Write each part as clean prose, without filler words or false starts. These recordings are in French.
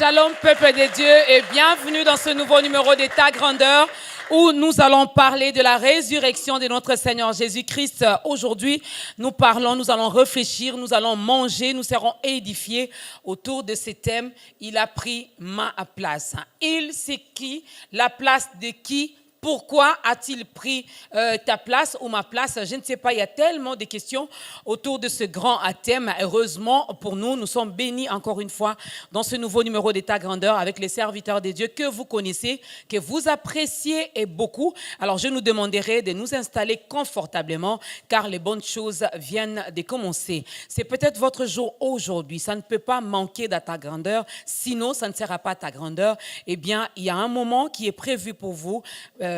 Shalom, peuple de Dieu, et bienvenue dans ce nouveau numéro de Ta Grandeur, où nous allons parler de la résurrection de notre Seigneur Jésus-Christ. Aujourd'hui, nous allons réfléchir, nous allons manger, nous serons édifiés autour de ce thème. Il a pris ma place. Il, c'est qui? La place de qui? Pourquoi a-t-il pris ta place ou ma place? Je ne sais pas, il y a tellement de questions autour de ce grand thème. Heureusement pour nous, nous sommes bénis encore une fois dans ce nouveau numéro de Ta Grandeur avec les serviteurs de Dieu que vous connaissez, que vous appréciez et beaucoup. Alors je nous demanderai de nous installer confortablement car les bonnes choses viennent de commencer. C'est peut-être votre jour aujourd'hui, ça ne peut pas manquer de Ta Grandeur, sinon ça ne sera pas Ta Grandeur. Eh bien, il y a un moment qui est prévu pour vous,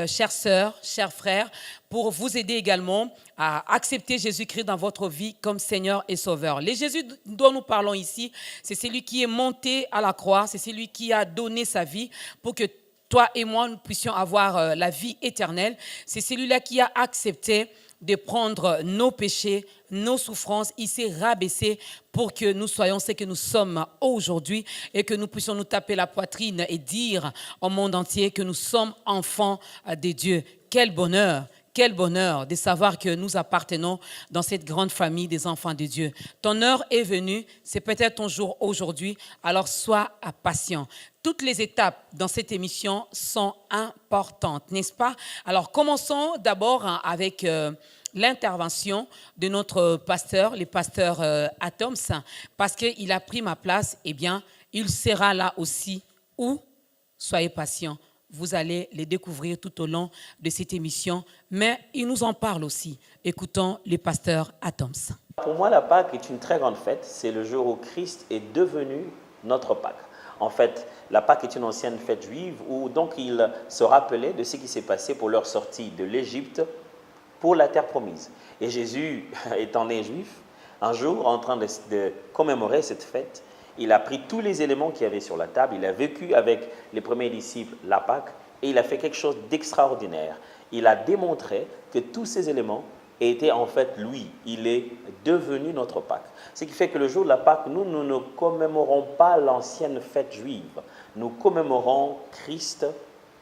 chères sœurs, chers frères, pour vous aider également à accepter Jésus-Christ dans votre vie comme Seigneur et Sauveur. Le Jésus dont nous parlons ici, c'est celui qui est monté à la croix, c'est celui qui a donné sa vie pour que toi et moi, nous puissions avoir la vie éternelle. C'est celui-là qui a accepté de prendre nos péchés, nos souffrances. Il s'est rabaissé pour que nous soyons ce que nous sommes aujourd'hui et que nous puissions nous taper la poitrine et dire au monde entier que nous sommes enfants de Dieu. Quel bonheur! Quel bonheur de savoir que nous appartenons dans cette grande famille des enfants de Dieu. Ton heure est venue, c'est peut-être ton jour aujourd'hui, alors sois patient. Toutes les étapes dans cette émission sont importantes, n'est-ce pas? Alors commençons d'abord avec l'intervention de notre pasteur, le pasteur Atoms, parce qu'il a pris ma place, eh bien, il sera là aussi où? Soyez patients. Vous allez les découvrir tout au long de cette émission, mais il nous en parle aussi. Écoutons le pasteur Atoms. Pour moi, la Pâque est une très grande fête. C'est le jour où Christ est devenu notre Pâque. En fait, la Pâque est une ancienne fête juive où donc ils se rappelaient de ce qui s'est passé pour leur sortie de l'Égypte pour la terre promise. Et Jésus, étant né juif, un jour, en train de commémorer cette fête, il a pris tous les éléments qu'il y avait sur la table, il a vécu avec les premiers disciples la Pâque et il a fait quelque chose d'extraordinaire. Il a démontré que tous ces éléments étaient en fait lui. Il est devenu notre Pâque. Ce qui fait que le jour de la Pâque, nous ne commémorons pas l'ancienne fête juive. Nous commémorons Christ,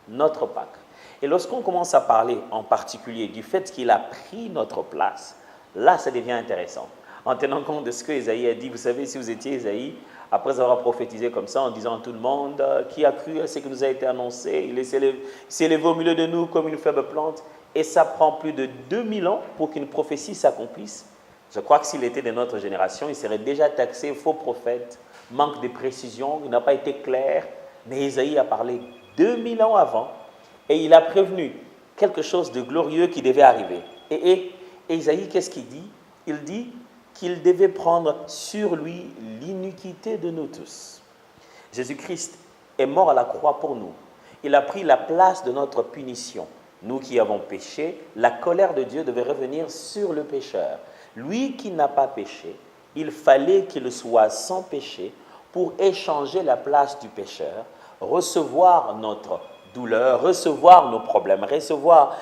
notre Pâque. Et lorsqu'on commence à parler en particulier du fait qu'il a pris notre place, là ça devient intéressant. En tenant compte de ce que Ésaïe a dit, vous savez, si vous étiez Ésaïe, après avoir prophétisé comme ça, en disant à tout le monde, qui a cru à ce qui nous a été annoncé, il s'est élevé au milieu de nous comme une faible plante, et ça prend plus de 2000 ans pour qu'une prophétie s'accomplisse. Je crois que s'il était de notre génération, il serait déjà taxé faux prophète, manque de précision, il n'a pas été clair, mais Ésaïe a parlé 2000 ans avant, et il a prévenu quelque chose de glorieux qui devait arriver. Et Ésaïe, qu'est-ce qu'il dit? Il dit qu'il devait prendre sur lui l'iniquité de nous tous. Jésus-Christ est mort à la croix pour nous. Il a pris la place de notre punition. Nous qui avons péché, la colère de Dieu devait revenir sur le pécheur. Lui qui n'a pas péché, il fallait qu'il soit sans péché pour échanger la place du pécheur, recevoir notre douleur, recevoir nos problèmes, recevoir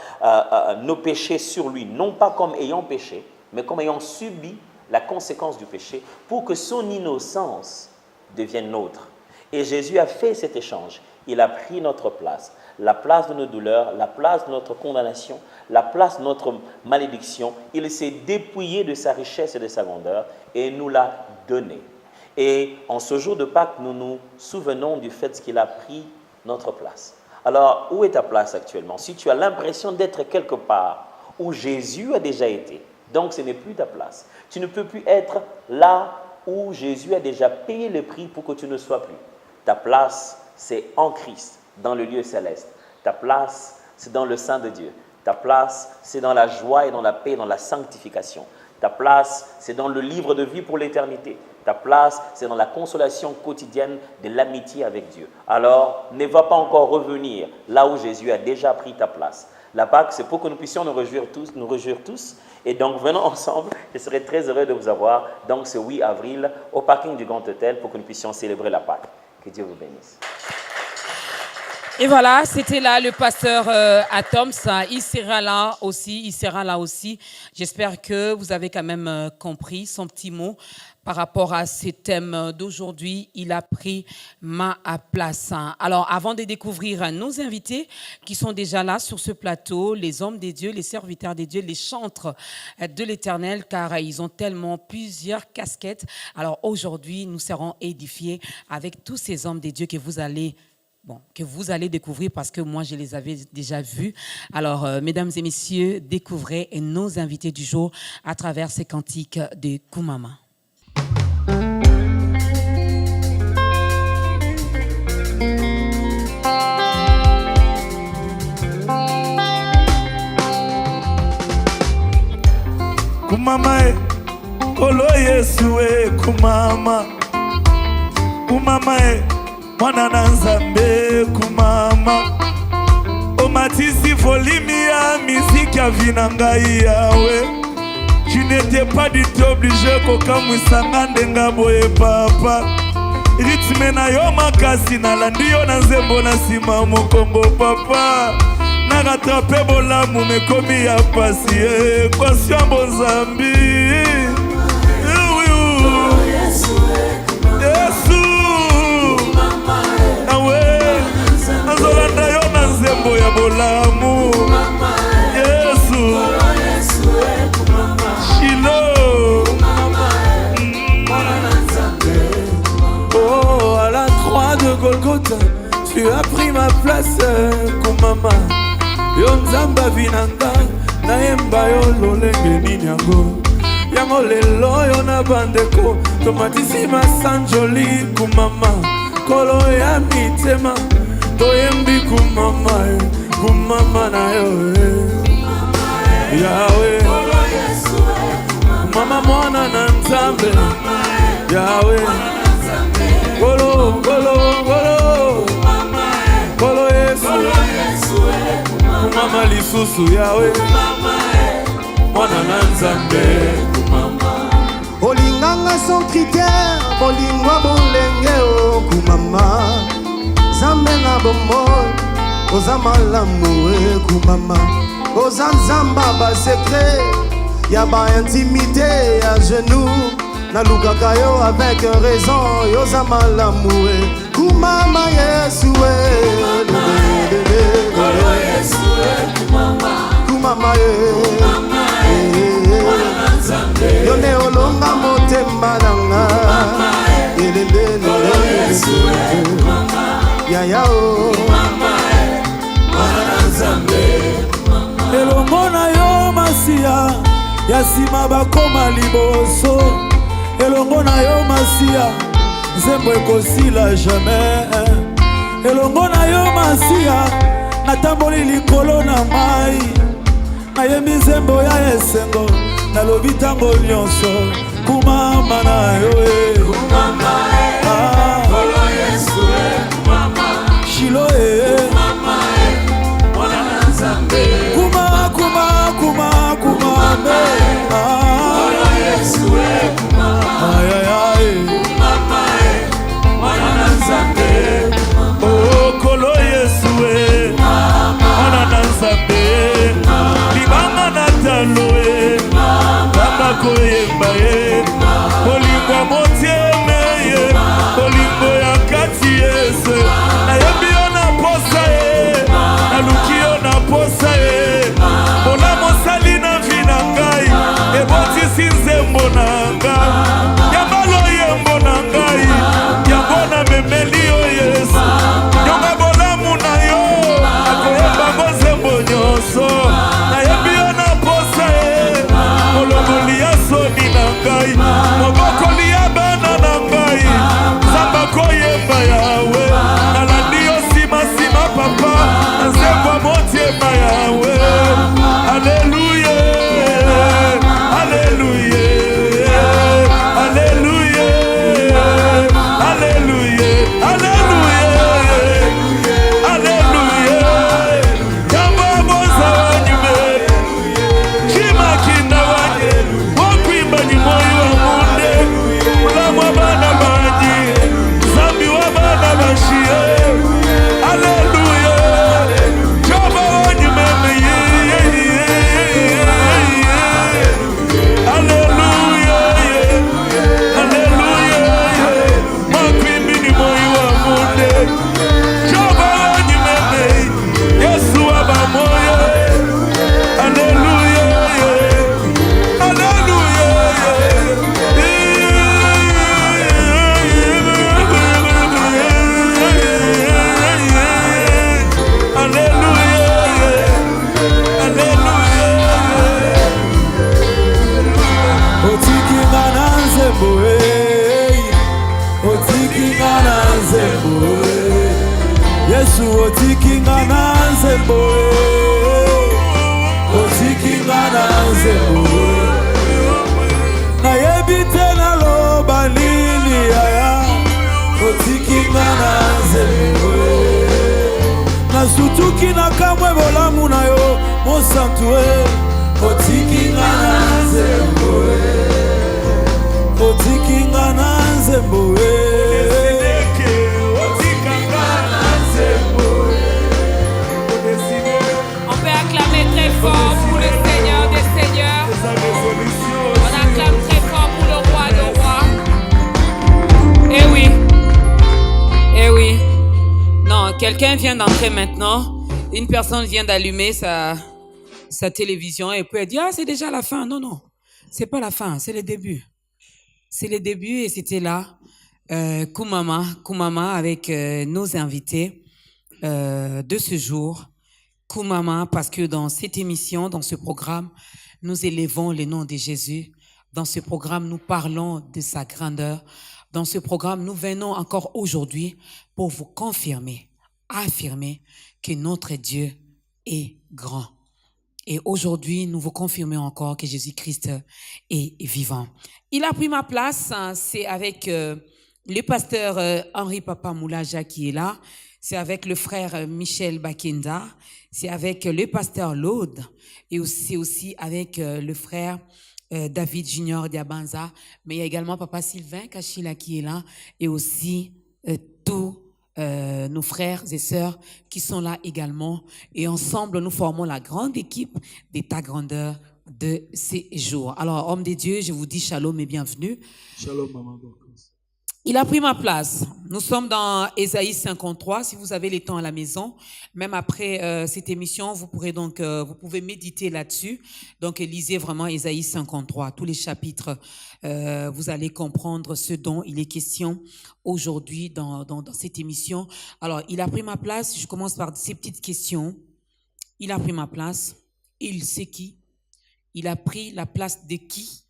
nos péchés sur lui, non pas comme ayant péché, mais comme ayant subi la conséquence du péché pour que son innocence devienne nôtre. Et Jésus a fait cet échange. Il a pris notre place, la place de nos douleurs, la place de notre condamnation, la place de notre malédiction. Il s'est dépouillé de sa richesse et de sa grandeur et nous l'a donné. Et en ce jour de Pâques, nous nous souvenons du fait qu'il a pris notre place. Alors, où est ta place actuellement? Si tu as l'impression d'être quelque part où Jésus a déjà été, donc ce n'est plus ta place. Tu ne peux plus être là où Jésus a déjà payé le prix pour que tu ne sois plus. Ta place, c'est en Christ, dans le lieu céleste. Ta place, c'est dans le sein de Dieu. Ta place, c'est dans la joie et dans la paix, dans la sanctification. Ta place, c'est dans le livre de vie pour l'éternité. Ta place, c'est dans la consolation quotidienne de l'amitié avec Dieu. Alors, ne va pas encore revenir là où Jésus a déjà pris ta place. La Pâque, c'est pour que nous puissions nous réjouir tous. Et donc, venons ensemble. Je serai très heureux de vous avoir, donc, ce 8 avril, au parking du Grand Hôtel, pour que nous puissions célébrer la Pâque. Que Dieu vous bénisse. Et voilà, c'était là le pasteur Atoms. Il sera là aussi. J'espère que vous avez quand même compris son petit mot par rapport à ces thèmes d'aujourd'hui. Il a pris ma place. Alors, avant de découvrir nos invités qui sont déjà là sur ce plateau, les hommes des dieux, les serviteurs des dieux, les chantres de l'Éternel, car ils ont tellement plusieurs casquettes. Alors, aujourd'hui, nous serons édifiés avec tous ces hommes des dieux que vous allez découvrir parce que moi, je les avais déjà vus. Alors, mesdames et messieurs, découvrez nos invités du jour à travers ces cantiques de Kumama. Kumama Kolo Yesu Kumama Kumama Mwana na Nzambe Kumama Omatisi folimi ya miziki ya vinangai yawe. Tu n'étais pas du tout obligé kokamwisa ndenga boye papa. Ritme na yo makasi na landi yo na nzembo na sima mokongo papa. Na rattrape bolamu mekomi ya pasi conscient bozambi. Yesu azolanda yo na nzembo ya bolamu. Yesu Shilo. Oh, à la croix de Golgotha, tu as pris ma place, Kumama. Yo nzamba vinanga, na emba yo lolenge ninyango. Yango lelo yo na bandeko, tomatisi masanjoli Kumama. Kolo ya mitema, toyembi Kumama, Kumama na yo Yahweh. Kumama mwana na Nzambe, Yahweh. Golo, golo, golo, golo Yesu. Kumama lisusu Yahweh. Mwana na Nzambe. Olinganga sans critère, olingwa bolenge o Kumama. Zambe na bomoi, oza malamu Kumama. Oza nzamba ba secret, ya ba intimité à genoux. Na lukaka yo avec raison, yo za malamu Kumama Yesu Kumama yo ne olonga motema nanga ya o elongo na yo Masia, ya sima bakoma liboso. Elongo na yo Masia, nzembo ekosila jamais. Elongo na yo Masia, natamboli likolo na mai. Nayembi nzembo ya esengo, nalobi tango nyonso. Kumama na yo Kumama Kolo Yesu Kumama Shilo Kumama Mwana na Nzambe. Kuma kuma kuma kumame Kolo Yesu Kumama Kumama Mwana na Nzambe. Oh Kolo Yesu Mwana na Nzambe. Libanga na talo Baba koyemba Olingwa motieme Olingo ya kati Yesu. Nayebi yo na posa naluki yo na posa Bola mosali na vina ngai ebotisi nzembo na nga. Yambalo yembo na ngai yambona memeli yo Yesu. Nyonga bolamu na yo akoyemba ngo nzembo nyonso. Nayebi yo na posa molongoli ya soni na ngai mobokoli ya bana na ngai. Zamba koyemba yawe nalandi yo sima papa nzembo motiema yawe. Alleluia, alleluia, nzembo otikinga na nzembo Yesu otikinga na nzembo otikinga na nzembo nayebi te naloba nini yaya otikinga na nzembo nasutuki na kamwe bolamu na yo mosantu otikinga na nzembo otikinga na nzembo On peut acclamer très fort pour le Seigneur des Seigneurs. On acclame très fort pour le Roi des Rois. Eh oui. Eh oui. Non, quelqu'un vient d'entrer maintenant. Une personne vient d'allumer sa télévision et puis elle dit « Ah, c'est déjà la fin. » Non, non. C'est pas la fin, c'est le début. C'est le début et c'était là. Koumama avec nos invités de ce jour. Koumama, parce que dans cette émission, dans ce programme, nous élevons le nom de Jésus. Dans ce programme, nous parlons de sa grandeur. Dans ce programme, nous venons encore aujourd'hui pour vous confirmer, affirmer que notre Dieu est grand. Et aujourd'hui, nous vous confirmons encore que Jésus-Christ est vivant. Il a pris ma place, c'est avec le pasteur Henri Papa Moulaja qui est là. C'est avec le frère Michel Bakenda. C'est avec le pasteur Laude. Et aussi avec le frère David Junior Diabanza. Mais il y a également Papa Sylvain Kachila qui est là. Et aussi tous nos frères et sœurs qui sont là également. Et ensemble, nous formons la grande équipe d'État Grandeur de ces jours. Alors, hommes de Dieu, je vous dis shalom et bienvenue. Shalom, maman. Il a pris ma place. Nous sommes dans Ésaïe 53. Si vous avez les temps à la maison, même après cette émission, vous pourrez donc, vous pouvez méditer là-dessus. Donc, lisez vraiment Ésaïe 53. Tous les chapitres, vous allez comprendre ce dont il est question aujourd'hui dans cette émission. Alors, il a pris ma place. Je commence par ces petites questions. Il a pris ma place. Il sait qui? Il a pris la place de qui?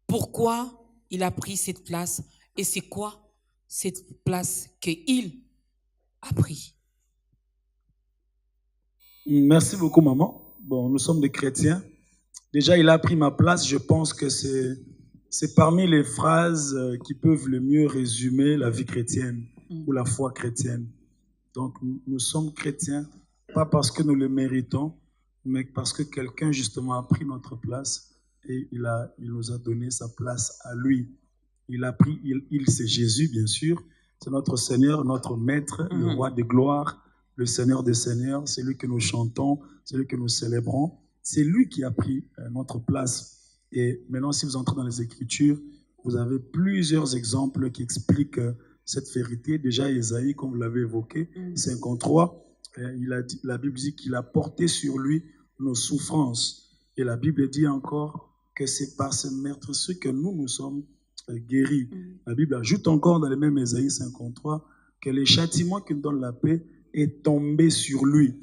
Pourquoi il a pris cette place? Et c'est quoi cette place qu'il a pris? Merci beaucoup, maman. Bon, nous sommes des chrétiens. Déjà, il a pris ma place. Je pense que c'est parmi les phrases qui peuvent le mieux résumer la vie chrétienne ou la foi chrétienne. Donc, nous sommes chrétiens, pas parce que nous le méritons, mais parce que quelqu'un, justement, a pris notre place et il nous a donné sa place à lui. Il a pris, c'est Jésus, bien sûr. C'est notre Seigneur, notre Maître, le Roi de gloire, le Seigneur des Seigneurs. C'est lui que nous chantons, c'est lui que nous célébrons. C'est lui qui a pris notre place. Et maintenant, si vous entrez dans les Écritures, vous avez plusieurs exemples qui expliquent cette vérité. Déjà, Ésaïe, comme vous l'avez évoqué, 53, la Bible dit qu'il a porté sur lui nos souffrances. Et la Bible dit encore que c'est par ce meurtre que nous sommes guéri. La Bible ajoute encore dans le même Ésaïe 53 que le châtiment qui nous donne la paix est tombé sur lui.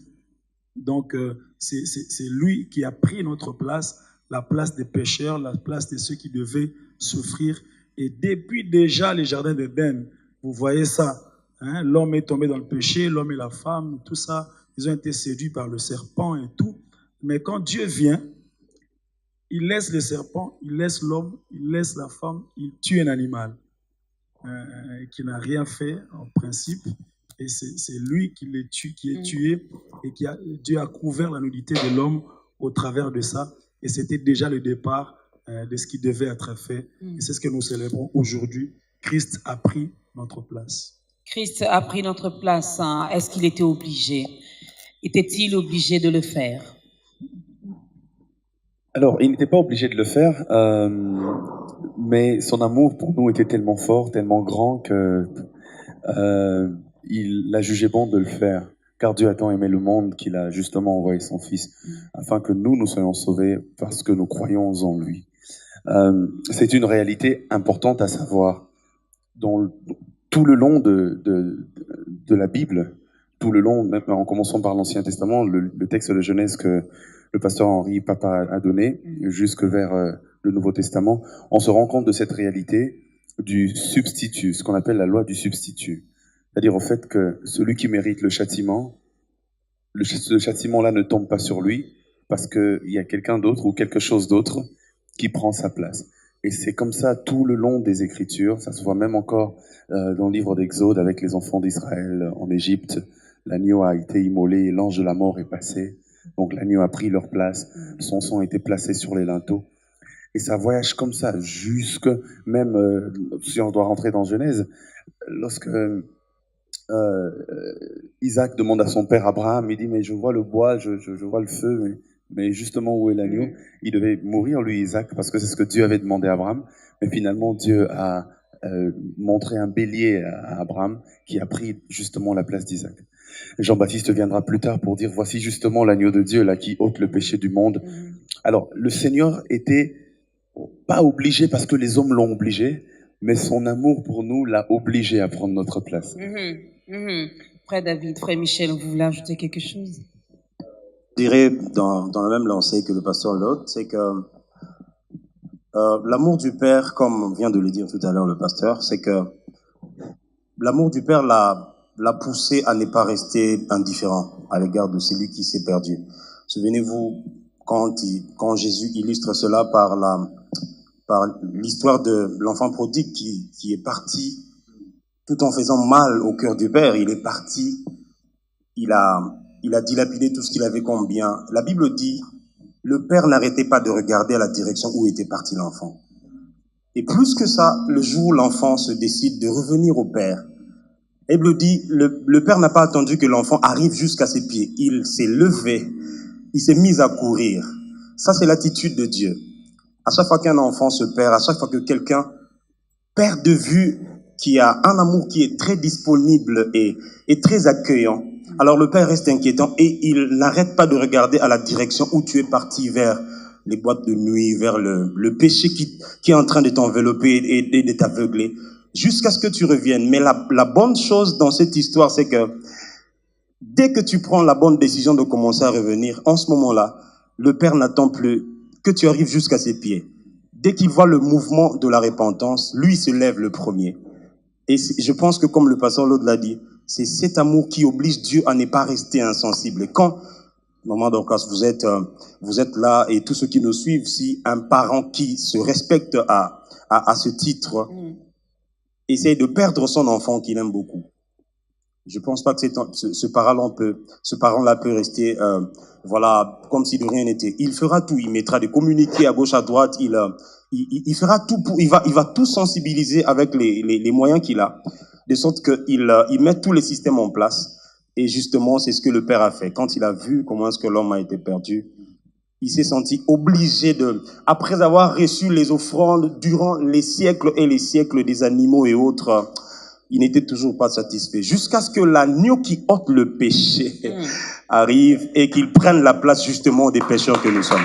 Donc, c'est lui qui a pris notre place, la place des pécheurs, la place de ceux qui devaient souffrir. Et depuis déjà les jardins d'Éden, vous voyez ça, hein? L'homme est tombé dans le péché, l'homme et la femme, tout ça, ils ont été séduits par le serpent et tout. Mais quand Dieu vient, il laisse le serpent, il laisse l'homme, il laisse la femme, il tue un animal qui n'a rien fait en principe. Et c'est lui qui les tue, qui est tué et Dieu a couvert la nudité de l'homme au travers de ça. Et c'était déjà le départ de ce qui devait être fait. Et c'est ce que nous célébrons aujourd'hui. Christ a pris notre place. Christ a pris notre place. Hein. Est-ce qu'il était obligé? Était-il obligé de le faire? Alors, il n'était pas obligé de le faire, mais son amour pour nous était tellement fort, tellement grand que il a jugé bon de le faire. Car Dieu a tant aimé le monde qu'il a justement envoyé son Fils, afin que nous soyons sauvés parce que nous croyons en lui. C'est une réalité importante à savoir. Dans tout le long de la Bible, tout le long, même en commençant par l'Ancien Testament, le texte de Genèse que le pasteur Henri Papa a donné, jusque vers le Nouveau Testament, on se rend compte de cette réalité du substitut, ce qu'on appelle la loi du substitut. C'est-à-dire au fait que celui qui mérite le châtiment, ce châtiment-là ne tombe pas sur lui parce qu'il y a quelqu'un d'autre ou quelque chose d'autre qui prend sa place. Et c'est comme ça tout le long des Écritures. Ça se voit même encore dans le livre d'Exode avec les enfants d'Israël en Égypte. L'agneau a été immolé et l'ange de la mort est passé. Donc l'agneau a pris leur place. Son sang a été placé sur les linteaux. Et ça voyage comme ça jusque même, si on doit rentrer dans Genèse, lorsque Isaac demande à son père Abraham, il dit, mais je vois le bois, je vois le feu, mais justement où est l'agneau? Il devait mourir, lui, Isaac, parce que c'est ce que Dieu avait demandé à Abraham. Mais finalement, Dieu a montré un bélier à Abraham qui a pris justement la place d'Isaac. Jean-Baptiste viendra plus tard pour dire, voici justement l'agneau de Dieu là qui ôte le péché du monde. Alors, le Seigneur était pas obligé parce que les hommes l'ont obligé, mais son amour pour nous l'a obligé à prendre notre place. Frère David, frère Michel, vous voulez ajouter quelque chose? Je dirais dans la même lancée que le pasteur Lot, c'est que l'amour du Père, comme vient de le dire tout à l'heure le pasteur, c'est que l'amour du Père l'a poussé à ne pas rester indifférent à l'égard de celui qui s'est perdu. Souvenez-vous, quand Jésus illustre cela par l'histoire de l'enfant prodigue qui est parti tout en faisant mal au cœur du Père. Il est parti, il a dilapidé tout ce qu'il avait comme bien. La Bible dit, le Père n'arrêtait pas de regarder à la direction où était parti l'enfant. Et plus que ça, le jour où l'enfant se décide de revenir au Père, la Bible dit, le Père n'a pas attendu que l'enfant arrive jusqu'à ses pieds. Il s'est levé, il s'est mis à courir. Ça, c'est l'attitude de Dieu. À chaque fois qu'un enfant se perd, à chaque fois que quelqu'un perd de vue qui a un amour qui est très disponible et très accueillant, alors le Père reste inquiétant et il n'arrête pas de regarder à la direction où tu es parti, vers les boîtes de nuit, vers le péché qui est en train de t'envelopper et de t'aveugler, jusqu'à ce que tu reviennes. Mais la bonne chose dans cette histoire, c'est que dès que tu prends la bonne décision de commencer à revenir, en ce moment-là, le Père n'attend plus que tu arrives jusqu'à ses pieds. Dès qu'il voit le mouvement de la repentance, lui se lève le premier. Et je pense que, comme le pasteur Lode l'a dit, c'est cet amour qui oblige Dieu à ne pas rester insensible. Et quand, maman Dorcas, vous êtes là, et tous ceux qui nous suivent, si un parent qui se respecte à ce titre essaye de perdre son enfant qu'il aime beaucoup, je pense pas que ce parent-là peut rester, voilà, comme si de rien n'était. Il fera tout, il mettra des communiqués à gauche, à droite, il fera tout il va tout sensibiliser avec les moyens qu'il a, de sorte qu'il met tous les systèmes en place. Et justement, c'est ce que le Père a fait. Quand il a vu comment est-ce que l'homme a été perdu, il s'est senti obligé après avoir reçu les offrandes durant les siècles et les siècles des animaux et autres, il n'était toujours pas satisfait. Jusqu'à ce que l'agneau qui ôte le péché arrive et qu'il prenne la place justement des pécheurs que nous sommes.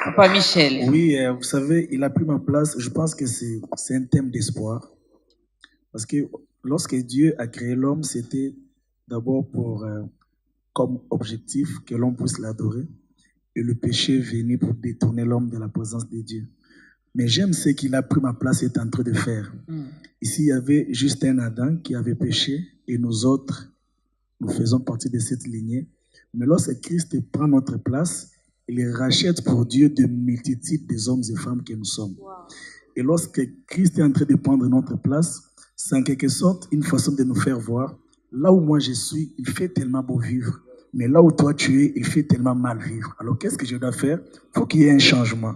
Papa Michel. Oui, vous savez, il a pris ma place. Je pense que c'est un thème d'espoir. Parce que lorsque Dieu a créé l'homme, c'était d'abord pour comme objectif que l'homme puisse l'adorer. Et le péché venait pour détourner l'homme de la présence de Dieu. Mais j'aime ce qu'il a pris ma place et est en train de faire. Ici, il y avait juste un Adam qui avait péché et nous autres, nous faisons partie de cette lignée. Mais lorsque Christ prend notre place, il rachète pour Dieu de multitudes des hommes et femmes que nous sommes. Et lorsque Christ est en train de prendre notre place, c'est en quelque sorte une façon de nous faire voir, là où moi je suis, il fait tellement beau vivre. Mais là où toi tu es, il fait tellement mal vivre. Alors qu'est-ce que je dois faire? Il faut qu'il y ait un changement.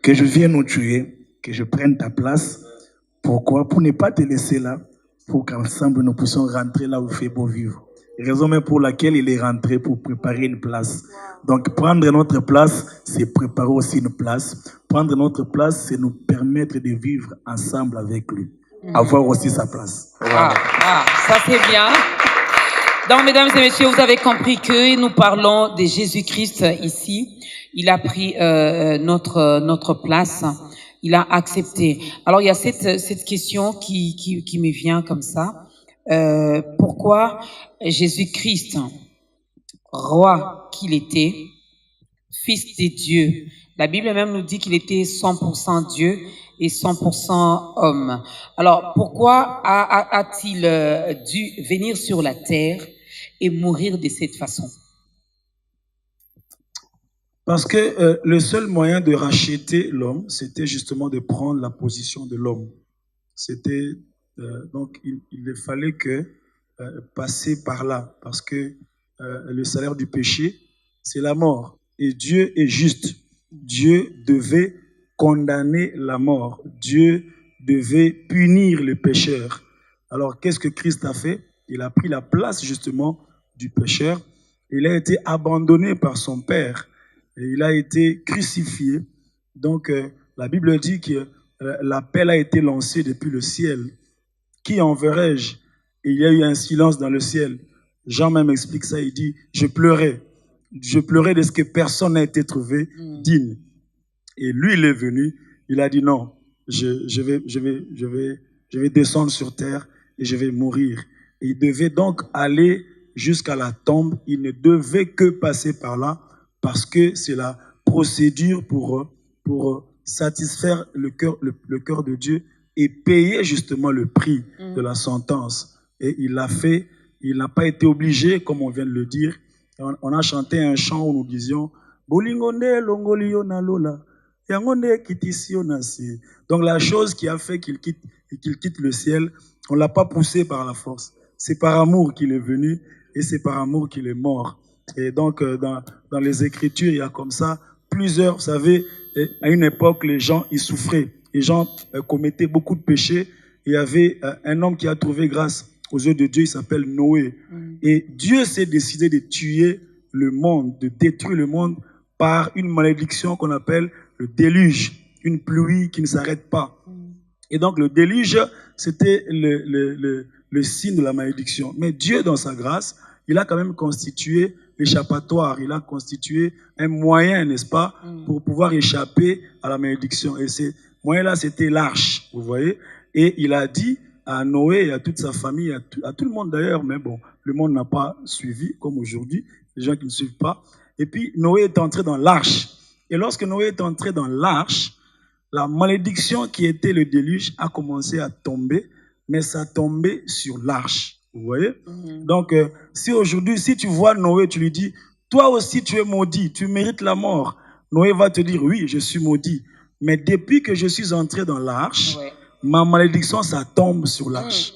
Que je vienne où tu es, que je prenne ta place. Pourquoi? Pour ne pas te laisser là, pour qu'ensemble nous puissions rentrer là où il fait beau vivre. Raison même pour laquelle il est rentré pour préparer une place. Donc prendre notre place, c'est préparer aussi une place. Prendre notre place, c'est nous permettre de vivre ensemble avec lui. Avoir aussi sa place. Voilà. Ça c'est bien. Donc, mesdames et messieurs, vous avez compris que nous parlons de Jésus-Christ ici. Il a pris notre place. Il a accepté. Alors, il y a cette question qui me vient comme ça. Pourquoi Jésus-Christ, roi qu'il était, fils de Dieu. La Bible même nous dit qu'il était 100% Dieu et 100% homme. Alors, pourquoi a-t-il dû venir sur la terre et mourir de cette façon? Parce que le seul moyen de racheter l'homme, c'était justement de prendre la position de l'homme. C'était donc il fallait que passer par là, parce que le salaire du péché, c'est la mort. Et Dieu est juste. Dieu devait condamner la mort. Dieu devait punir les pécheurs. Alors, qu'est-ce que Christ a fait? Il a pris la place justement du pécheur. Il a été abandonné par son Père. Et il a été crucifié. Donc, la Bible dit que l'appel a été lancé depuis le ciel. Qui enverrai-je? Et il y a eu un silence dans le ciel. Jean même explique ça, il dit, je pleurais. Je pleurais de ce que personne n'a été trouvé digne. Et lui, il est venu, il a dit non, je vais descendre sur terre et je vais mourir. Et il devait donc aller jusqu'à la tombe. Il ne devait que passer par là parce que c'est la procédure pour satisfaire le cœur de Dieu et payer justement le prix de la sentence. Et il l'a fait, il n'a pas été obligé, comme on vient de le dire. On a chanté un chant où nous disions Bolingonde longolio na lola, yangonde kitisio na si. Donc la chose qui a fait qu'il quitte le ciel, on l'a pas poussé par la force. C'est par amour qu'il est venu et c'est par amour qu'il est mort. Et donc dans les Écritures, il y a comme ça plusieurs. Vous savez, à une époque, les gens ils souffraient, les gens commettaient beaucoup de péchés. Il y avait un homme qui a trouvé grâce aux yeux de Dieu, il s'appelle Noé. Et Dieu s'est décidé de tuer le monde, de détruire le monde par une malédiction qu'on appelle le déluge, une pluie qui ne s'arrête pas. Et donc le déluge, c'était le signe de la malédiction. Mais Dieu, dans sa grâce, il a quand même constitué l'échappatoire, il a constitué un moyen, n'est-ce pas, pour pouvoir échapper à la malédiction. Et ce moyen-là, c'était l'arche, vous voyez. Et il a dit à Noé et à toute sa famille, à tout le monde d'ailleurs, mais bon, le monde n'a pas suivi, comme aujourd'hui, les gens qui ne suivent pas. Et puis, Noé est entré dans l'arche. Et lorsque Noé est entré dans l'arche, la malédiction qui était le déluge a commencé à tomber, mais ça tombait sur l'arche. Vous voyez? Donc, si aujourd'hui, si tu vois Noé, tu lui dis, toi aussi tu es maudit, tu mérites la mort. Noé va te dire, oui, je suis maudit. Mais depuis que je suis entré dans l'arche, ma malédiction, ça tombe sur l'arche.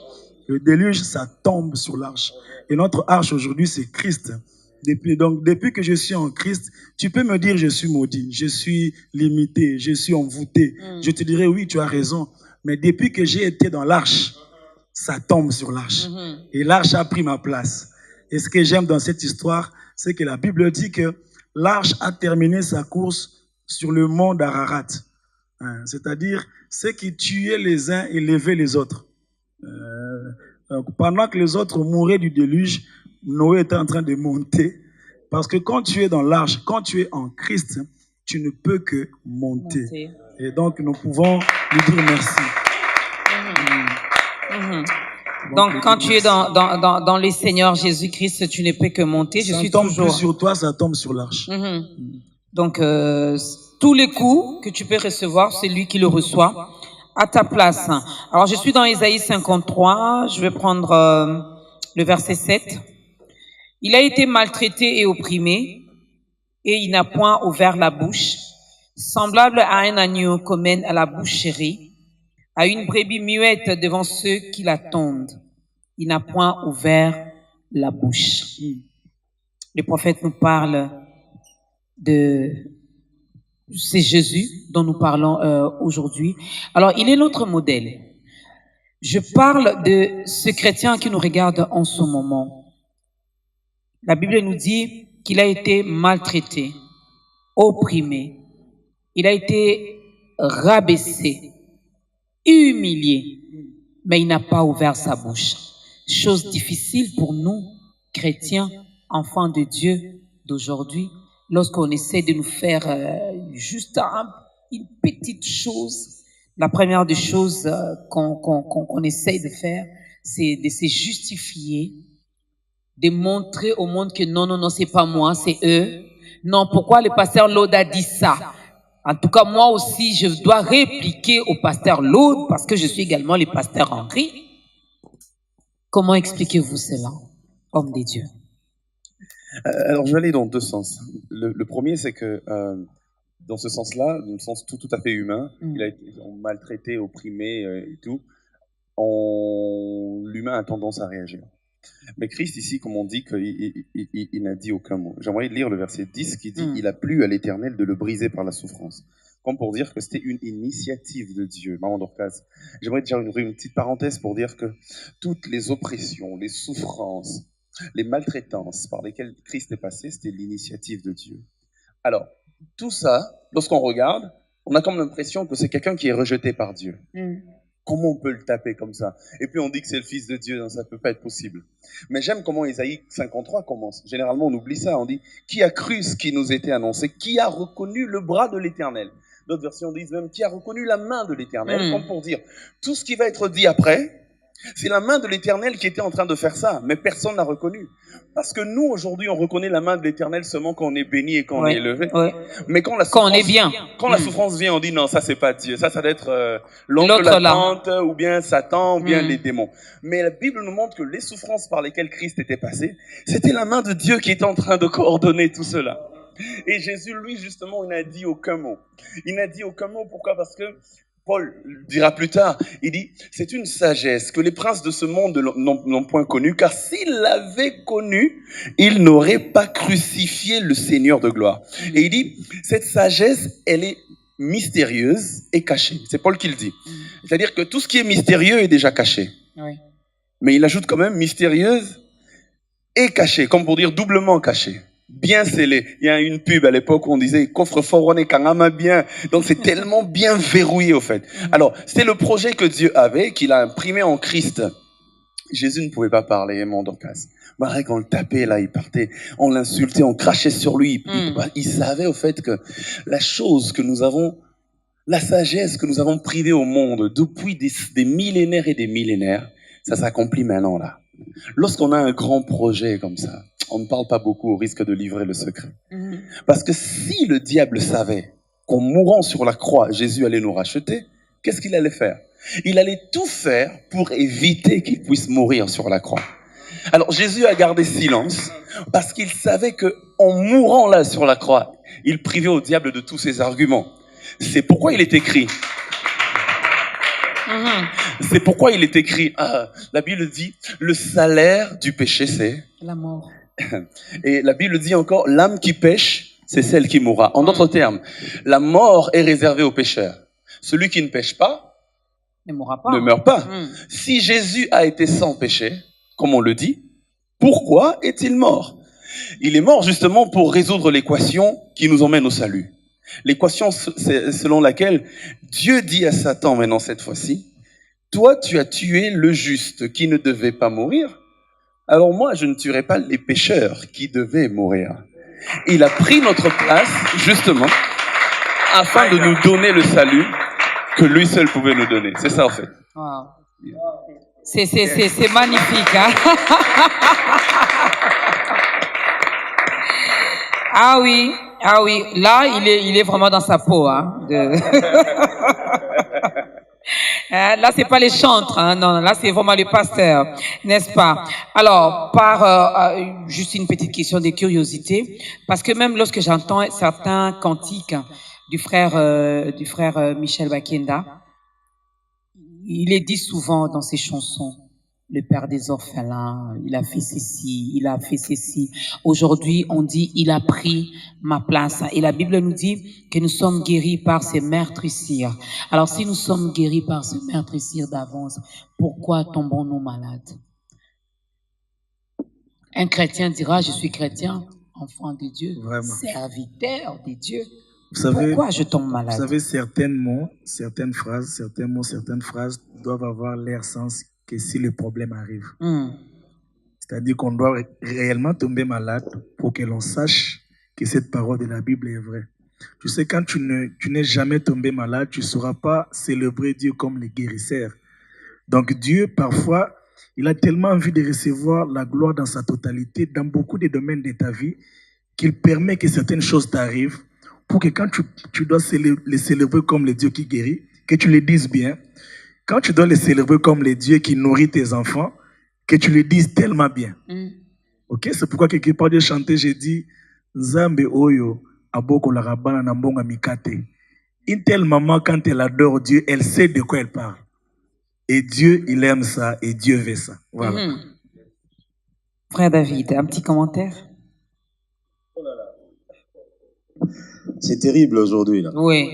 Le déluge, ça tombe sur l'arche. Et notre arche aujourd'hui, c'est Christ. Depuis que je suis en Christ, tu peux me dire je suis maudit, je suis limité, je suis envoûté. Je te dirai oui, tu as raison. Mais depuis que j'ai été dans l'arche, ça tombe sur l'arche. Et l'arche a pris ma place. Et ce que j'aime dans cette histoire, c'est que la Bible dit que l'arche a terminé sa course sur le mont d'Ararat. C'est-à-dire ceux qui tuaient les uns et levaient les autres. Pendant que les autres mouraient du déluge, Noé était en train de monter. Parce que quand tu es dans l'arche, quand tu es en Christ, tu ne peux que monter. Et donc nous pouvons lui dire merci. Donc quand tu es dans le Seigneur Jésus-Christ, tu ne peux que monter. Ça tombe plus sur toi, ça tombe sur l'arche. Donc tous les coups que tu peux recevoir, c'est lui qui le reçoit à ta place. Alors je suis dans Ésaïe 53, je vais prendre le verset 7. Il a été maltraité et opprimé, et il n'a point ouvert la bouche, semblable à un agneau qu'on mène à la boucherie, à une brebis muette devant ceux qui l'attendent. Il n'a point ouvert la bouche. Le prophète nous parle c'est Jésus dont nous parlons aujourd'hui. Alors, il est notre modèle. Je parle de ce chrétien qui nous regarde en ce moment. La Bible nous dit qu'il a été maltraité, opprimé, il a été rabaissé, humilié, mais il n'a pas ouvert sa bouche. Chose difficile pour nous, chrétiens, enfants de Dieu d'aujourd'hui, lorsqu'on essaie de nous faire juste une petite chose. La première des choses qu'on essaie de faire, c'est de se justifier, de montrer au monde que non, c'est pas moi, c'est eux. Non, pourquoi le pasteur Lode a dit ça? En tout cas, moi aussi, je dois répliquer au pasteur Lode parce que je suis également le pasteur Henri. Comment expliquez-vous cela, homme de Dieu? Alors, je vais aller dans deux sens. Le premier, c'est que dans ce sens-là, dans le sens tout à fait humain, il a été maltraité, opprimé et tout, l'humain a tendance à réagir. Mais Christ, ici, comme on dit, il n'a dit aucun mot. J'aimerais lire le verset 10 qui dit « Il a plu à l'Éternel de le briser par la souffrance ». Comme pour dire que c'était une initiative de Dieu. Maman Dorcas, j'aimerais dire une petite parenthèse pour dire que toutes les oppressions, les souffrances, les maltraitances par lesquelles Christ est passé, c'était l'initiative de Dieu. Alors, tout ça, lorsqu'on regarde, on a comme l'impression que c'est quelqu'un qui est rejeté par Dieu. Comment on peut le taper comme ça? Et puis on dit que c'est le Fils de Dieu, donc ça ne peut pas être possible. Mais j'aime comment Ésaïe 53 commence. Généralement, on oublie ça. On dit « Qui a cru ce qui nous était annoncé? Qui a reconnu le bras de l'Éternel ?» D'autres versions disent même « Qui a reconnu la main de l'Éternel ?» Comme pour dire, tout ce qui va être dit après, c'est la main de l'Éternel qui était en train de faire ça, mais personne n'a reconnu. Parce que nous, aujourd'hui, on reconnaît la main de l'Éternel seulement quand on est béni et quand on est élevé. Mais quand la souffrance, quand on est bien. Quand la souffrance vient, on dit non, ça c'est pas Dieu. Ça doit être l'oncle, la tante, ou bien Satan, ou bien les démons. Mais la Bible nous montre que les souffrances par lesquelles Christ était passé, c'était la main de Dieu qui était en train de coordonner tout cela. Et Jésus, lui, justement, il n'a dit aucun mot. Il n'a dit aucun mot, pourquoi? Parce que Paul dira plus tard, il dit, c'est une sagesse que les princes de ce monde n'ont point connue, car s'ils l'avaient connue, ils n'auraient pas crucifié le Seigneur de gloire. Et il dit, cette sagesse, elle est mystérieuse et cachée. C'est Paul qui le dit. C'est-à-dire que tout ce qui est mystérieux est déjà caché. Mais il ajoute quand même mystérieuse et cachée, comme pour dire doublement cachée. Bien scellé. Il y a une pub à l'époque où on disait coffre-fort on est kangama bien. Donc c'est tellement bien verrouillé au fait. Alors c'était le projet que Dieu avait, qu'il a imprimé en Christ. Jésus ne pouvait pas parler, mon Dorcas. Quand on le tapait là, il partait, on l'insultait, on crachait sur lui. Il savait au fait que la chose que nous avons, la sagesse que nous avons privée au monde depuis des millénaires et des millénaires, ça s'accomplit maintenant là. Lorsqu'on a un grand projet comme ça, on ne parle pas beaucoup au risque de livrer le secret. Parce que si le diable savait qu'en mourant sur la croix, Jésus allait nous racheter, qu'est-ce qu'il allait faire? Il allait tout faire pour éviter qu'il puisse mourir sur la croix. Alors Jésus a gardé silence parce qu'il savait qu'en mourant là sur la croix, il privait au diable de tous ses arguments. C'est pourquoi il est écrit. C'est pourquoi il est écrit, la Bible dit, le salaire du péché, c'est la mort. Et la Bible dit encore, l'âme qui pêche, c'est celle qui mourra. En d'autres termes, la mort est réservée aux pécheurs. Celui qui ne pêche pas ne meurt pas. Si Jésus a été sans péché, comme on le dit, pourquoi est-il mort? Il est mort justement pour résoudre l'équation qui nous emmène au salut. L'équation selon laquelle Dieu dit à Satan maintenant cette fois-ci, toi tu as tué le juste qui ne devait pas mourir, alors moi je ne tuerai pas les pécheurs qui devaient mourir. Il a pris notre place justement afin de nous donner le salut que lui seul pouvait nous donner. C'est ça en fait. Wow. C'est magnifique, hein? Ah oui, là il est vraiment dans sa peau, hein. Là c'est pas les chantres, hein. Non, là c'est vraiment le pasteur, n'est-ce pas? Alors juste une petite question de curiosité, parce que même lorsque j'entends certains cantiques du frère Michel Bakenda, il est dit souvent dans ses chansons, le père des orphelins, il a fait ceci, il a fait ceci. Aujourd'hui, on dit, il a pris ma place. Et la Bible nous dit que nous sommes guéris par ces meurtrissures. Alors, si nous sommes guéris par ces meurtrissures d'avance, pourquoi tombons-nous malades? Un chrétien dira, je suis chrétien, enfant de Dieu, serviteur de Dieu. Vous savez, pourquoi je tombe malade? Vous savez, certains mots, certaines phrases doivent avoir leur sens que si le problème arrive. C'est-à-dire qu'on doit réellement tomber malade pour que l'on sache que cette parole de la Bible est vraie. Tu sais, quand tu n'es jamais tombé malade, tu ne sauras pas célébrer Dieu comme le guérisseur. Donc Dieu, parfois, il a tellement envie de recevoir la gloire dans sa totalité, dans beaucoup de domaines de ta vie, qu'il permet que certaines choses t'arrivent pour que quand tu dois les célébrer comme le Dieu qui guérit, que tu les dises bien. Quand tu dois les célébrer comme le Dieu qui nourrit tes enfants, que tu les dises tellement bien. Ok, c'est pourquoi quelque part de chanter, j'ai dit Nzambe Oyo Aboko la Rabana Nambonga Mikate. Une telle maman, quand elle adore Dieu, elle sait de quoi elle parle. Et Dieu, il aime ça et Dieu veut ça. Voilà. Frère David, un petit commentaire? C'est terrible aujourd'hui, là. Oui.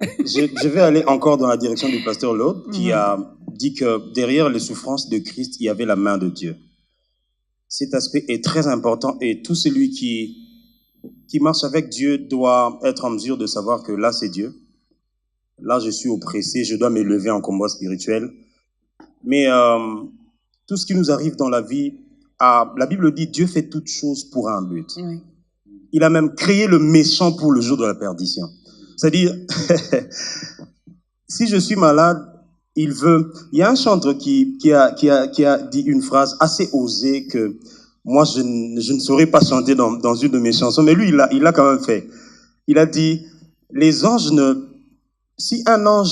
Je vais aller encore dans la direction du pasteur Lode, qui a dit que derrière les souffrances de Christ, il y avait la main de Dieu. Cet aspect est très important et tout celui qui marche avec Dieu doit être en mesure de savoir que là, c'est Dieu. Là, je suis oppressé, je dois m'élever en combat spirituel. Mais tout ce qui nous arrive dans la vie, la Bible dit Dieu fait toutes choses pour un but. Oui. Il a même créé le méchant pour le jour de la perdition. C'est-à-dire, si je suis malade, il y a un chanteur qui a dit une phrase assez osée que moi, je ne saurais pas chanter dans une de mes chansons, mais lui, il l'a quand même fait. Il a dit, les anges si un ange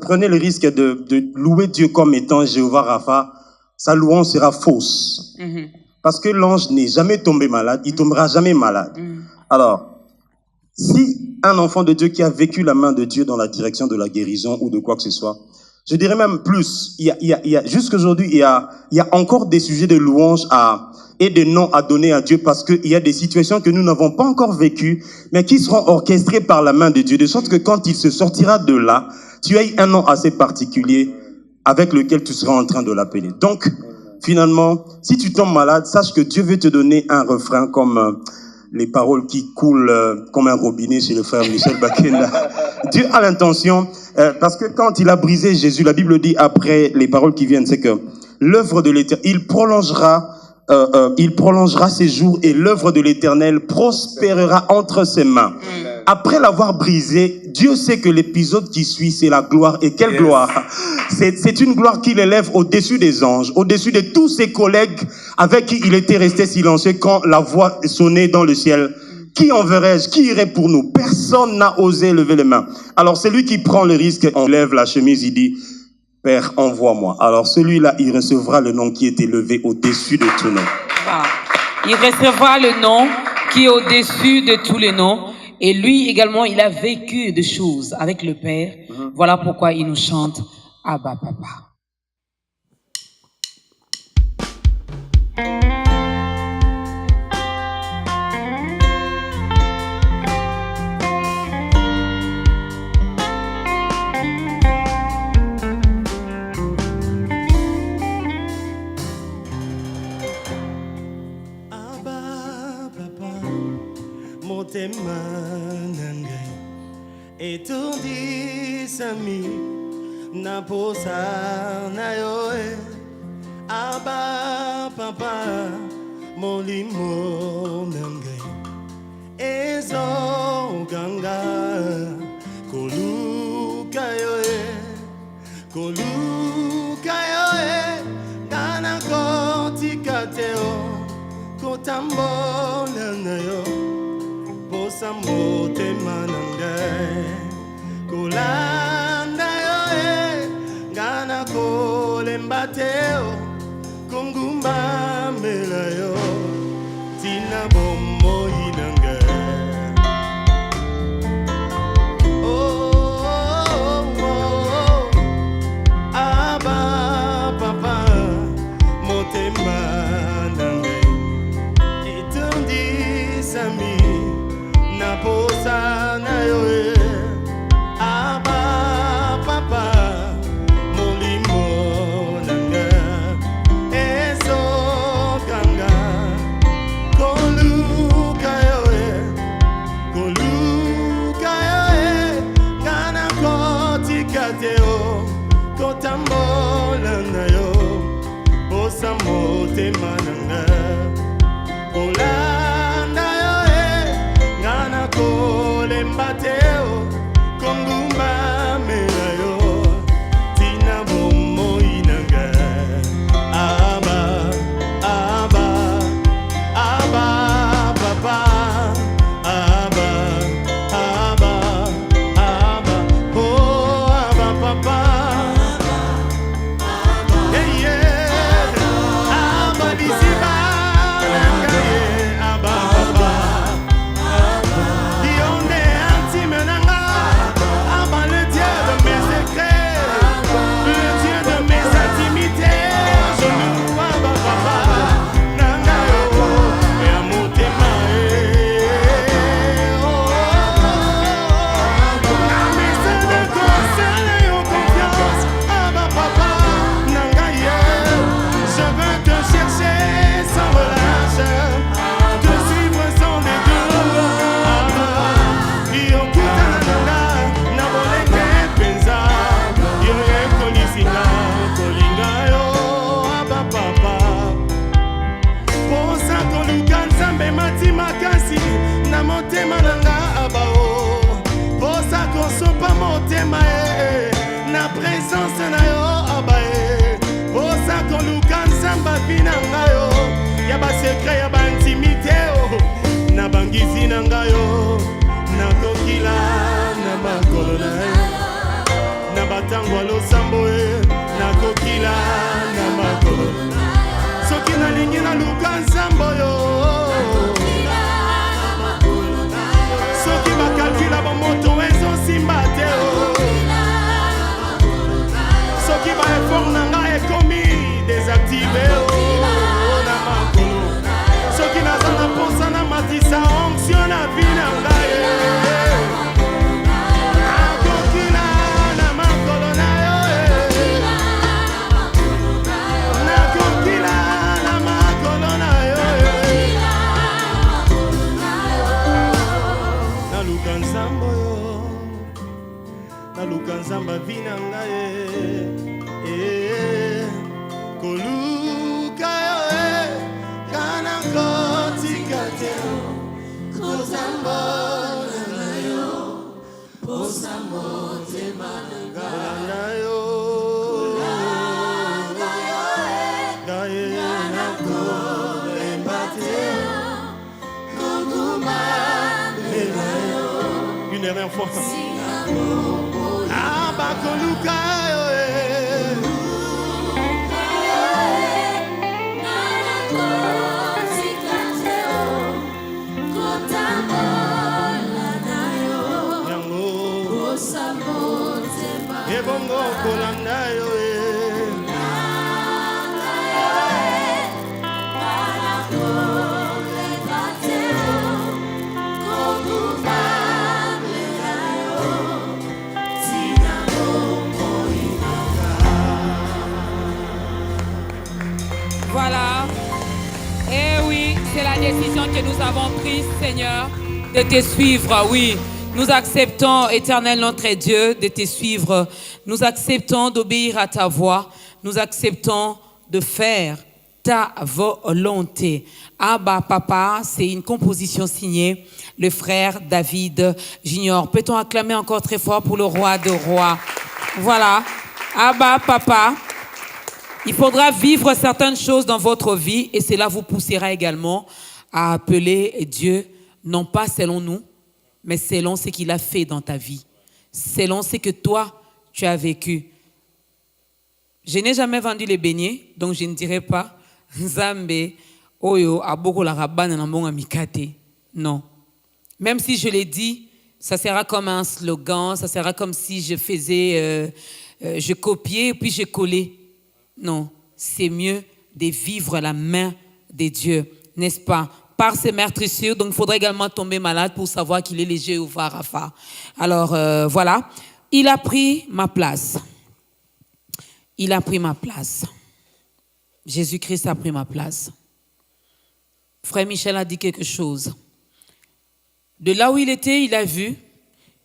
prenait le risque de louer Dieu comme étant Jéhovah Rapha, sa louange sera fausse. Parce que l'ange n'est jamais tombé malade, il tombera jamais malade. Alors, si un enfant de Dieu qui a vécu la main de Dieu dans la direction de la guérison ou de quoi que ce soit, je dirais même plus, jusqu'aujourd'hui, il y a encore des sujets de louange et de noms à donner à Dieu parce qu'il y a des situations que nous n'avons pas encore vécues, mais qui seront orchestrées par la main de Dieu, de sorte que quand il se sortira de là, tu as un nom assez particulier avec lequel tu seras en train de l'appeler. Donc, finalement, si tu tombes malade, sache que Dieu veut te donner un refrain comme les paroles qui coulent comme un robinet chez le frère Michel Bakenda. Dieu a l'intention, parce que quand il a brisé Jésus, la Bible dit après les paroles qui viennent, c'est que l'œuvre de l'Éternel, il prolongera ses jours et l'œuvre de l'Éternel prospérera entre ses mains. Après l'avoir brisé, Dieu sait que l'épisode qui suit, c'est la gloire. Et quelle gloire! C'est une gloire qui l'élève au-dessus des anges, au-dessus de tous ses collègues avec qui il était resté silencieux quand la voix sonnait dans le ciel. Qui enverrai-je? Qui irait pour nous? Personne n'a osé lever les mains. Alors celui qui prend le risque, on lève la chemise, il dit, Père, envoie-moi. Alors celui-là, il recevra le nom qui est élevé au-dessus de tout nom. Voilà. Il recevra le nom qui est au-dessus de tous les noms. Et lui également, il a vécu des choses avec le Père. Voilà pourquoi il nous chante Abba Papa. Motema nangai etondi sami na posa na yoe Abba papa molimo nangai ezo ganga koluka yoe gana kotika teo kotambo na yo Motema nangai kolanda yo gana kolemba teo kongumba mela yo tina bomo inanga Abba papa motema nangai etondi sami Posa na yoe Abba papa molimo nanga eso ganga koluka yoe gana kotika teo kotambola na yo posa motema nanga Kolembateo kongumba melayo tina bomo inanga Abba bosambo nakokila na makolo soki nalingi naluka nzambo yo soki bakalkula bamoto ezosimba te soki baeffort na ngai ekomi désactivé na makolo soki naza na mposa na matisa onction na vi na ngai nakokila na makolo na yo nakokila na makolo na yo naluka nzambo yo naluka nzamba vi na ngai koluka yo kana kotika te kozambola na yo posa motema na yo gaye na kolemba te kokuma na yo une dernière fois ah ba koluka yo bongo kolanda yo Voilà. Eh oui, c'est la décision que nous avons prise, Seigneur, de te suivre, oui. Nous acceptons, Éternel notre Dieu, de te suivre. Nous acceptons d'obéir à ta voix. Nous acceptons de faire ta volonté. Abba, Papa, c'est une composition signée le frère David Junior. Peut-on acclamer encore très fort pour le roi de rois? Voilà. Abba, Papa, il faudra vivre certaines choses dans votre vie et cela vous poussera également à appeler Dieu, non pas selon nous, mais selon ce qu'il a fait dans ta vie, selon ce que toi, tu as vécu. Je n'ai jamais vendu les beignets, donc je ne dirais pas Nzambe, Oyo, Aboko la Rabane, Nambonga Mikate. Non. Même si je l'ai dit, ça sera comme un slogan, ça sera comme si je faisais, je copiais puis je collais. Non, c'est mieux de vivre la main de Dieu, n'est-ce pas? Par ses meurtrissures, donc il faudrait également tomber malade pour savoir qu'il est le Jéhovah Rapha. Alors voilà, il a pris ma place. Il a pris ma place. Jésus-Christ a pris ma place. Frère Michel a dit quelque chose. De là où il était, il a vu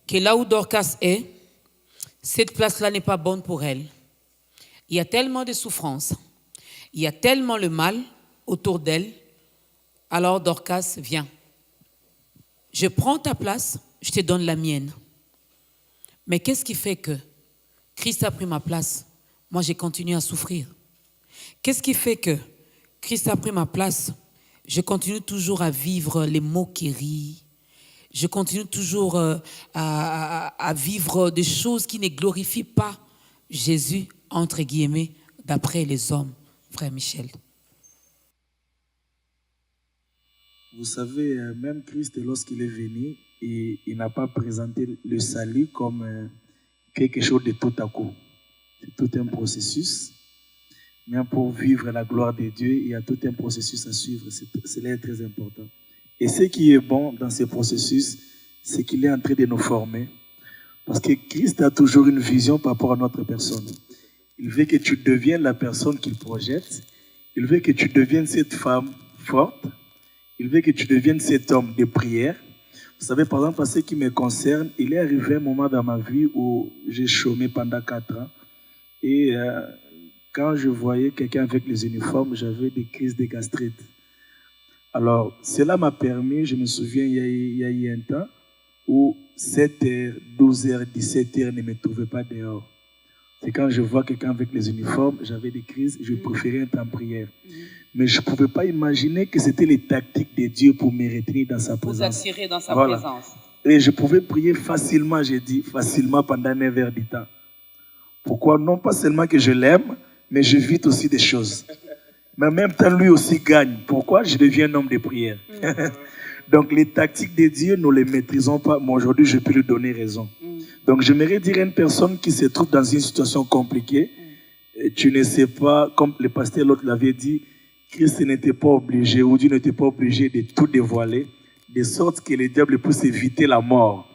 que là où Dorcas est, cette place-là n'est pas bonne pour elle. Il y a tellement de souffrance, il y a tellement le mal autour d'elle. Alors Dorcas, viens. Je prends ta place, je te donne la mienne. Mais qu'est-ce qui fait que Christ a pris ma place? Moi, j'ai continué à souffrir. Qu'est-ce qui fait que Christ a pris ma place? Je continue toujours à vivre les moqueries. Je continue toujours à vivre des choses qui ne glorifient pas Jésus, entre guillemets, d'après les hommes. Frère Michel. Vous savez, même Christ, lorsqu'il est venu, il n'a pas présenté le salut comme quelque chose de tout à coup. C'est tout un processus. Mais pour vivre la gloire de Dieu, il y a tout un processus à suivre. Cela est très important. Et ce qui est bon dans ce processus, c'est qu'il est en train de nous former. Parce que Christ a toujours une vision par rapport à notre personne. Il veut que tu deviennes la personne qu'il projette. Il veut que tu deviennes cette femme forte. Il veut que tu deviennes cet homme de prière. Vous savez, par exemple, en ce qui me concerne, il est arrivé un moment dans ma vie où j'ai chômé pendant 4 ans. Et quand je voyais quelqu'un avec les uniformes, j'avais des crises de gastrite. Alors, cela m'a permis, je me souviens, il y a eu un temps où 7h, 12h, 17h ne me trouvaient pas dehors. C'est quand je vois quelqu'un avec les uniformes, j'avais des crises, je préférais être en prière. Mais je ne pouvais pas imaginer que c'était les tactiques de Dieu pour me retenir dans sa présence. Vous attirer dans sa présence. Et je pouvais prier facilement, j'ai dit, facilement pendant 9 heures du temps. Pourquoi? Non pas seulement que je l'aime, mais j'évite aussi des choses. Mais en même temps, lui aussi gagne. Pourquoi? Je deviens un homme de prière. Donc les tactiques de Dieu, nous ne les maîtrisons pas. Mais aujourd'hui, je peux lui donner raison. Donc j'aimerais dire à une personne qui se trouve dans une situation compliquée, tu ne sais pas, comme le pasteur l'autre l'avait dit, Christ n'était pas obligé, ou Dieu n'était pas obligé de tout dévoiler, de sorte que le diable puisse éviter la mort.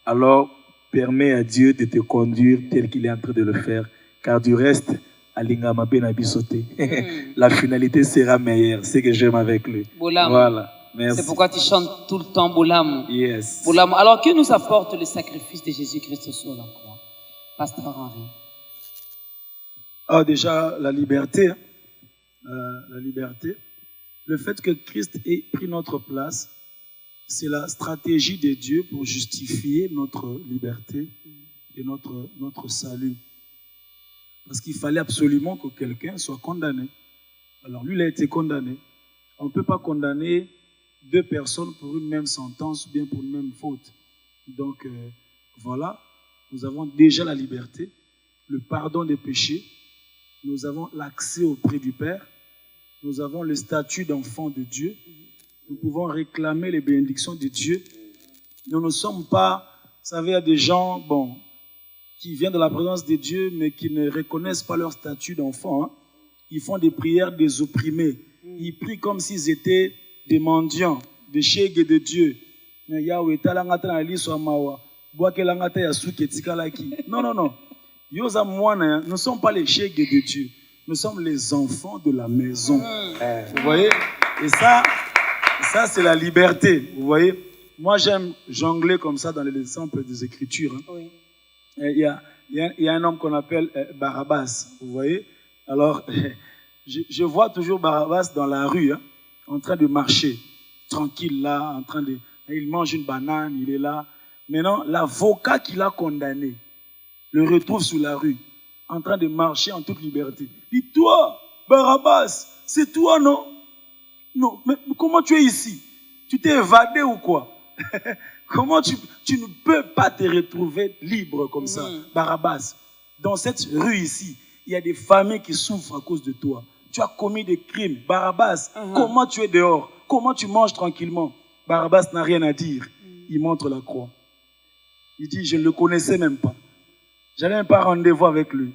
Alors, permets à Dieu de te conduire tel qu'il est en train de le faire, car du reste, Alingama Benabi sauté. La finalité sera meilleure, c'est que j'aime avec lui. Bolam. Voilà, merci. C'est pourquoi tu chantes tout le temps Bolam. Yes. Bolam. Alors, que nous apporte le sacrifice de Jésus-Christ sur la croix, Pasteur Henri? Ah, déjà, la liberté. La liberté. Le fait que Christ ait pris notre place, c'est la stratégie de Dieu pour justifier notre liberté et notre salut. Parce qu'il fallait absolument que quelqu'un soit condamné. Alors lui, il a été condamné. On ne peut pas condamner deux personnes pour une même sentence ou bien pour une même faute. Donc voilà, nous avons déjà la liberté, le pardon des péchés, nous avons l'accès auprès du Père, nous avons le statut d'enfant de Dieu, nous pouvons réclamer les bénédictions de Dieu. Nous ne sommes pas, vous savez, il y a des gens, qui viennent de la présence de Dieu, mais qui ne reconnaissent pas leur statut d'enfant. Hein. Ils font des prières des opprimés. Ils prient comme s'ils étaient des mendiants, des chègues de Dieu. Non, non, non. Nous ne sommes pas les chègues de Dieu. Nous sommes les enfants de la maison. Vous voyez? Et ça c'est la liberté. Vous voyez? Moi, j'aime jongler comme ça dans les exemples des Écritures. Hein. Oui. Il y a un homme qu'on appelle Barabbas, vous voyez. Alors, je vois toujours Barabbas dans la rue, hein, en train de marcher, tranquille là, il mange une banane, il est là. Maintenant, l'avocat qui l'a condamné le retrouve sur la rue, en train de marcher en toute liberté. Il dit, toi, Barabbas, c'est toi, non? Non, mais comment tu es ici? Tu t'es évadé ou quoi? Comment tu ne peux pas te retrouver libre comme ça, Barabbas? Dans cette rue ici, il y a des familles qui souffrent à cause de toi. Tu as commis des crimes. Barabbas, comment tu es dehors? Comment tu manges tranquillement? Barabbas n'a rien à dire. Il montre la croix. Il dit, je ne le connaissais même pas. Je n'avais même pas rendez-vous avec lui.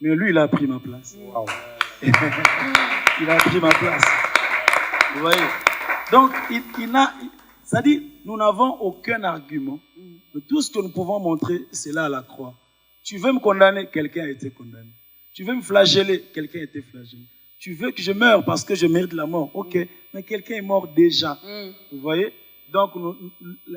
Mais lui, il a pris ma place. Wow. Il a pris ma place. Vous voyez? Donc, ça dit, nous n'avons aucun argument. Tout ce que nous pouvons montrer, c'est là à la croix. Tu veux me condamner, quelqu'un a été condamné. Tu veux me flageller, quelqu'un a été flagellé. Tu veux que je meure parce que je mérite la mort. Ok, mais quelqu'un est mort déjà. Vous voyez? Donc,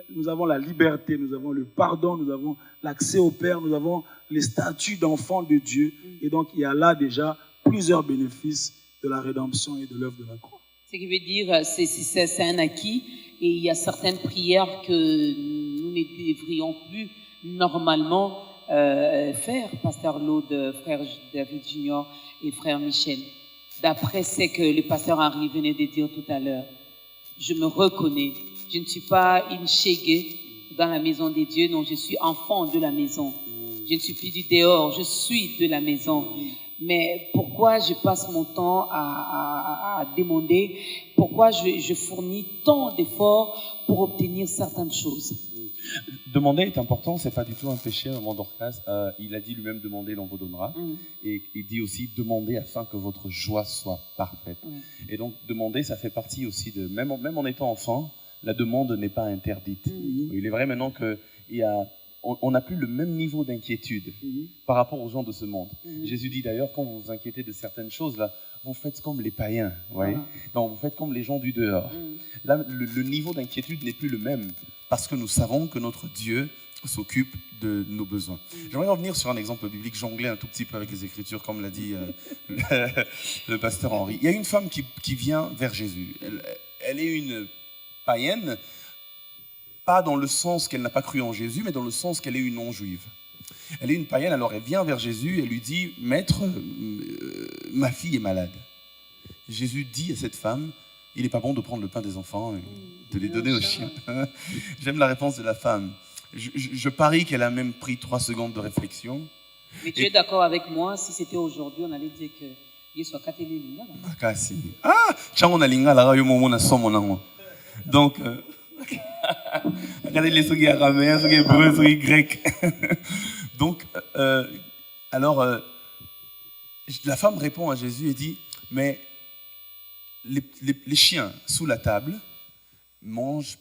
nous avons la liberté, nous avons le pardon, nous avons l'accès au Père, nous avons les statuts d'enfants de Dieu. Et donc, il y a là déjà plusieurs bénéfices de la rédemption et de l'œuvre de la croix. Ce qui veut dire, c'est un acquis. Et il y a certaines prières que nous ne devrions plus normalement faire, Pasteur Laude, Frère David Junior et Frère Michel. D'après ce que le Pasteur Henri venait de dire tout à l'heure, je me reconnais. Je ne suis pas une chéguée dans la maison de Dieu, non, je suis enfant de la maison. Je ne suis plus du dehors, je suis de la maison. Mais pourquoi je passe mon temps à demander, pourquoi je fournis tant d'efforts pour obtenir certaines choses? Demander est important, c'est pas du tout un péché, un mot d'Orcas. Il a dit lui-même, demandez, l'on vous donnera. Et il dit aussi, demandez afin que votre joie soit parfaite. Et donc, demander, ça fait partie aussi de, même en étant enfant, la demande n'est pas interdite. Il est vrai maintenant que on n'a plus le même niveau d'inquiétude par rapport aux gens de ce monde. Jésus dit d'ailleurs, quand vous vous inquiétez de certaines choses, là, vous faites comme les païens, vous voyez? Non, vous faites comme les gens du dehors. Là, le niveau d'inquiétude n'est plus le même, parce que nous savons que notre Dieu s'occupe de nos besoins. J'aimerais revenir sur un exemple biblique, jongler un tout petit peu avec les Écritures, comme l'a dit le pasteur Henri. Il y a une femme qui vient vers Jésus. Elle est une païenne, pas dans le sens qu'elle n'a pas cru en Jésus, mais dans le sens qu'elle est une non-juive. Elle est une païenne, alors elle vient vers Jésus et lui dit, « Maître, ma fille est malade. » Jésus dit à cette femme, « Il n'est pas bon de prendre le pain des enfants et de les donner aux chiens. » J'aime la réponse de la femme. Je parie qu'elle a même pris 3 secondes de réflexion. Mais tu es d'accord avec moi, si c'était aujourd'hui, on allait dire que Yesu akateli lingala. Makasi. Ah, chango na lingala ga yo momo na somo nango. Donc regardez les soki araméen, soki hébreu, soki grec. Donc alors la femme répond à Jésus et dit mais les chiens sous la table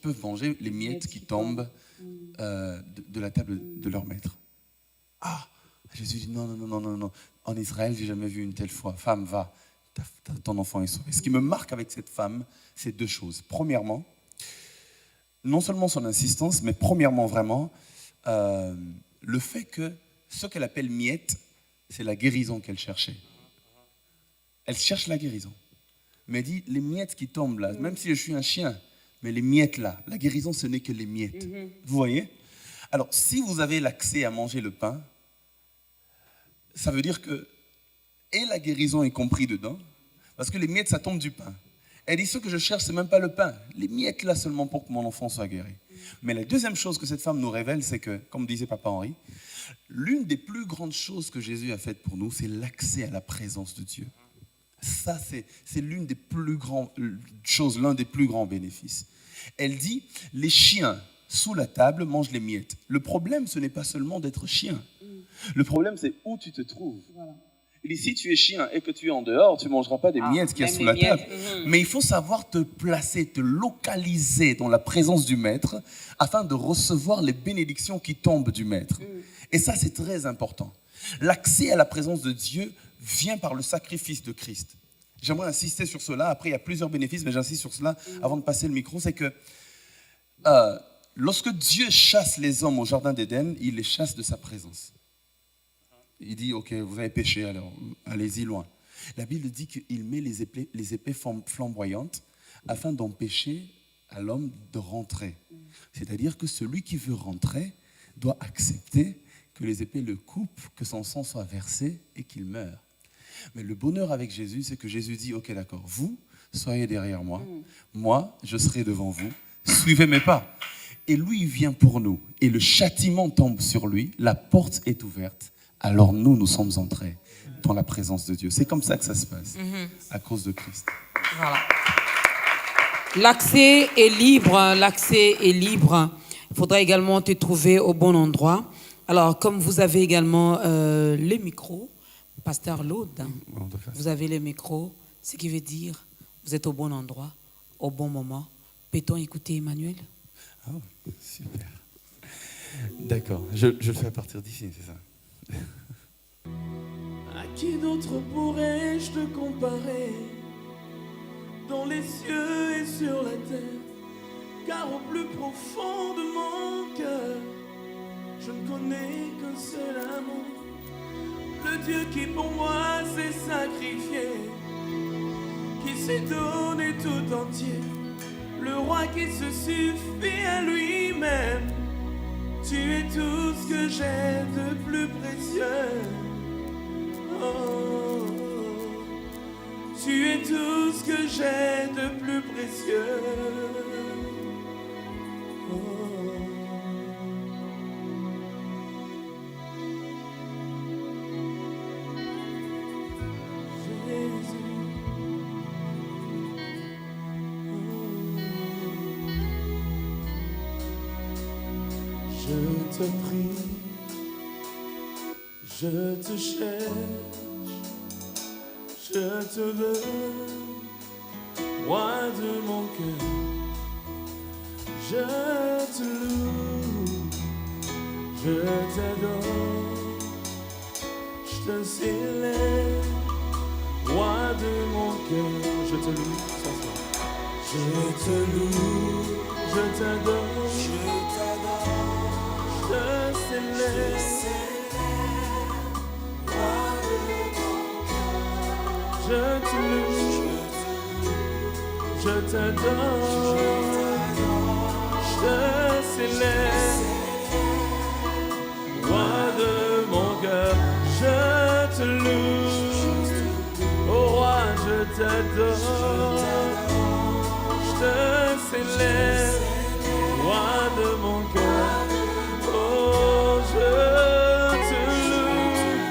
peuvent manger les miettes qui tombent de la table de leur maître. Ah, Jésus dit non. En Israël, j'ai jamais vu une telle foi. Femme, va, ton enfant est sauvé. Ce qui me marque avec cette femme, c'est deux choses. Premièrement, non seulement son insistance, mais premièrement vraiment, le fait que ce qu'elle appelle miette, c'est la guérison qu'elle cherchait. Elle cherche la guérison. Mais elle dit, les miettes qui tombent là, même si je suis un chien, mais les miettes là, la guérison, ce n'est que les miettes. Vous voyez? Alors, si vous avez l'accès à manger le pain, ça veut dire que et la guérison est compris dedans, parce que les miettes, ça tombe du pain. Elle dit, ce que je cherche, c'est même pas le pain, les miettes là seulement pour que mon enfant soit guéri. Mais la deuxième chose que cette femme nous révèle, c'est que, comme disait Papa Henri, l'une des plus grandes choses que Jésus a faites pour nous, c'est l'accès à la présence de Dieu. Ça, c'est l'une des plus grandes choses, l'un des plus grands bénéfices. Elle dit, les chiens sous la table mangent les miettes. Le problème, ce n'est pas seulement d'être chien. Le problème, c'est où tu te trouves. Voilà. Et si tu es chien et que tu es en dehors, tu ne mangeras pas des miettes qu'il y a sous la table. Mais il faut savoir te placer, te localiser dans la présence du maître afin de recevoir les bénédictions qui tombent du maître. Et ça, c'est très important. L'accès à la présence de Dieu vient par le sacrifice de Christ. J'aimerais insister sur cela. Après, il y a plusieurs bénéfices, mais j'insiste sur cela avant de passer le micro. C'est que lorsque Dieu chasse les hommes au jardin d'Éden, il les chasse de sa présence. Il dit, ok, vous avez péché, alors allez-y loin. La Bible dit qu'il met les épées flamboyantes afin d'empêcher à l'homme de rentrer. C'est-à-dire que celui qui veut rentrer doit accepter que les épées le coupent, que son sang soit versé et qu'il meure. Mais le bonheur avec Jésus, c'est que Jésus dit, ok, d'accord, vous, soyez derrière moi, moi, je serai devant vous, suivez mes pas. Et lui, il vient pour nous, et le châtiment tombe sur lui, la porte est ouverte, alors nous sommes entrés dans la présence de Dieu. C'est comme ça que ça se passe, à cause de Christ. Voilà. L'accès est libre, l'accès est libre. Il faudra également te trouver au bon endroit. Alors, comme vous avez également les micros, Pasteur Laude, vous avez les micros, ce qui veut dire vous êtes au bon endroit, au bon moment. Peut-on écouter Emmanuel? Oh, super. D'accord, je le fais à partir d'ici, c'est ça. À qui d'autre pourrais-je te comparer dans les cieux et sur la terre? Car au plus profond de mon cœur, je ne connais qu'un seul amour. Le Dieu qui pour moi s'est sacrifié, qui s'est donné tout entier, le roi qui se suffit à lui-même. Tu es tout ce que j'ai de plus précieux. Oh, tu es tout ce que j'ai de plus précieux. Je te prie, je te cherche, je te veux, roi de mon cœur. Je te loue, je t'adore, je te célèbre, roi de mon cœur. Je te loue, ça se voit. Je te loue, je t'adore, je célèbre, roi de mon cœur. Je te loue, je t'adore, je célèbre, roi de mon cœur. Je te loue, oh roi, je t'adore, je te célèbre, roi de mon cœur. Oh, je te loue,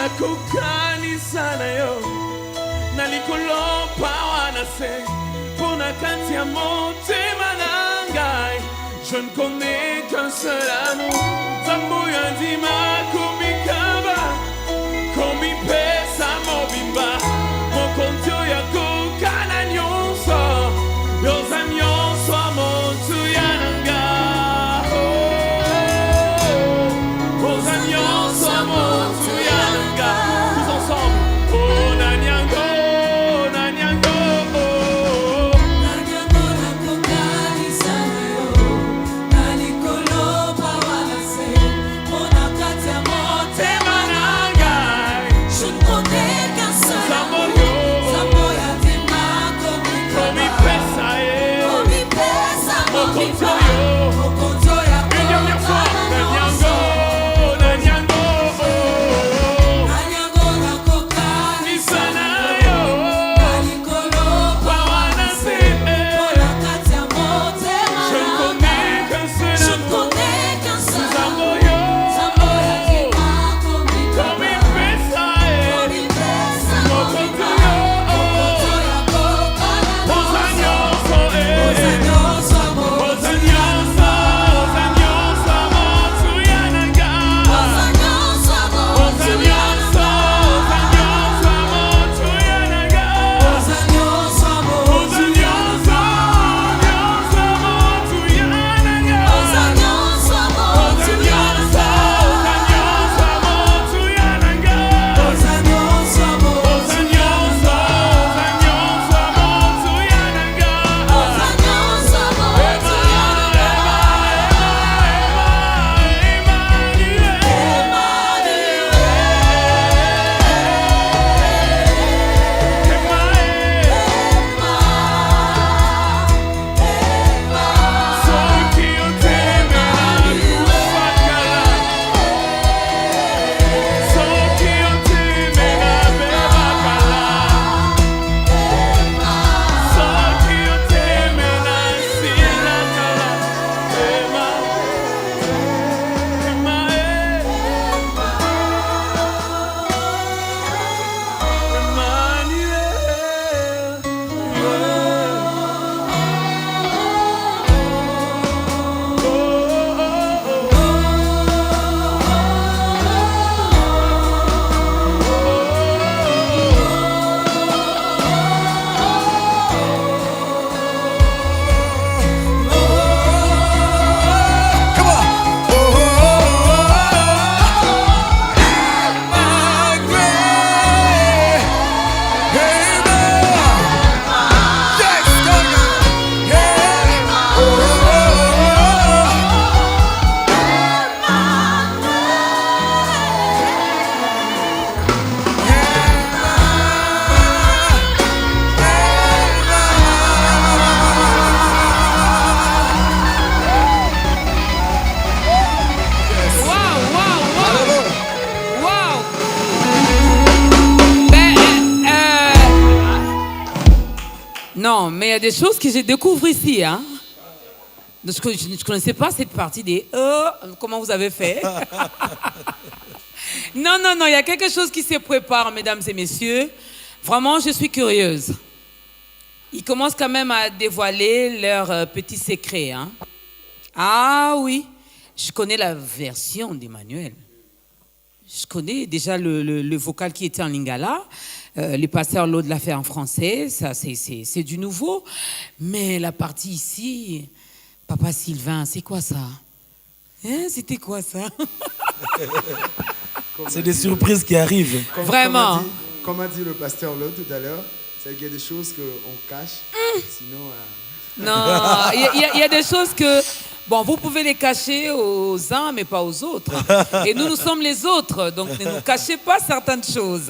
nakukanisa na yo na likolo pawa na se pona kati ya motema na ngai. Je ne connais qu'un seul amour, Zambo yandima kumikaba komipesa mobimba mokontio ya kokana nyonso yoza nyonso amontu yananga yoza nyonso amontu yananga. Tous ensemble, oh nanyango nanyango nanyango nakokanisa na yo na likolo bawana se mona kati ya motema na ngai. Je ne connais qu'un seul amour, Zambo ya nzima komipesa komipesa mobimba mokonzo ya kokana nyonso nanyango nakokanisa na yo na likolo bawana se mona kati ya motema na ngai. Je ne connais qu'un seul amour, Zambo ya nzima komipesa komipesa mobimba mokonzo ya kokana nyonso nyonso Non, mais il y a des choses que j'ai découvert ici. Hein. Je ne connaissais pas cette partie des comment vous avez fait? Non, il y a quelque chose qui se prépare, mesdames et messieurs. Vraiment, je suis curieuse. Ils commencent quand même à dévoiler leurs petits secrets. Hein. Ah oui, je connais la version d'Emmanuel. Je connais déjà le vocal qui était en lingala. Le pasteur Lode l'a fait en français. Ça, c'est du nouveau. Mais la partie ici, Papa Sylvain, c'est quoi ça? Hein, c'était quoi ça? C'est des surprises qui arrivent. Vraiment. Comme a dit le pasteur Lode tout à l'heure, c'est qu'il y a des choses qu'on cache. Sinon... Non, il y a des choses que... Bon, vous pouvez les cacher aux uns, mais pas aux autres. Et nous sommes les autres, donc ne nous cachez pas certaines choses.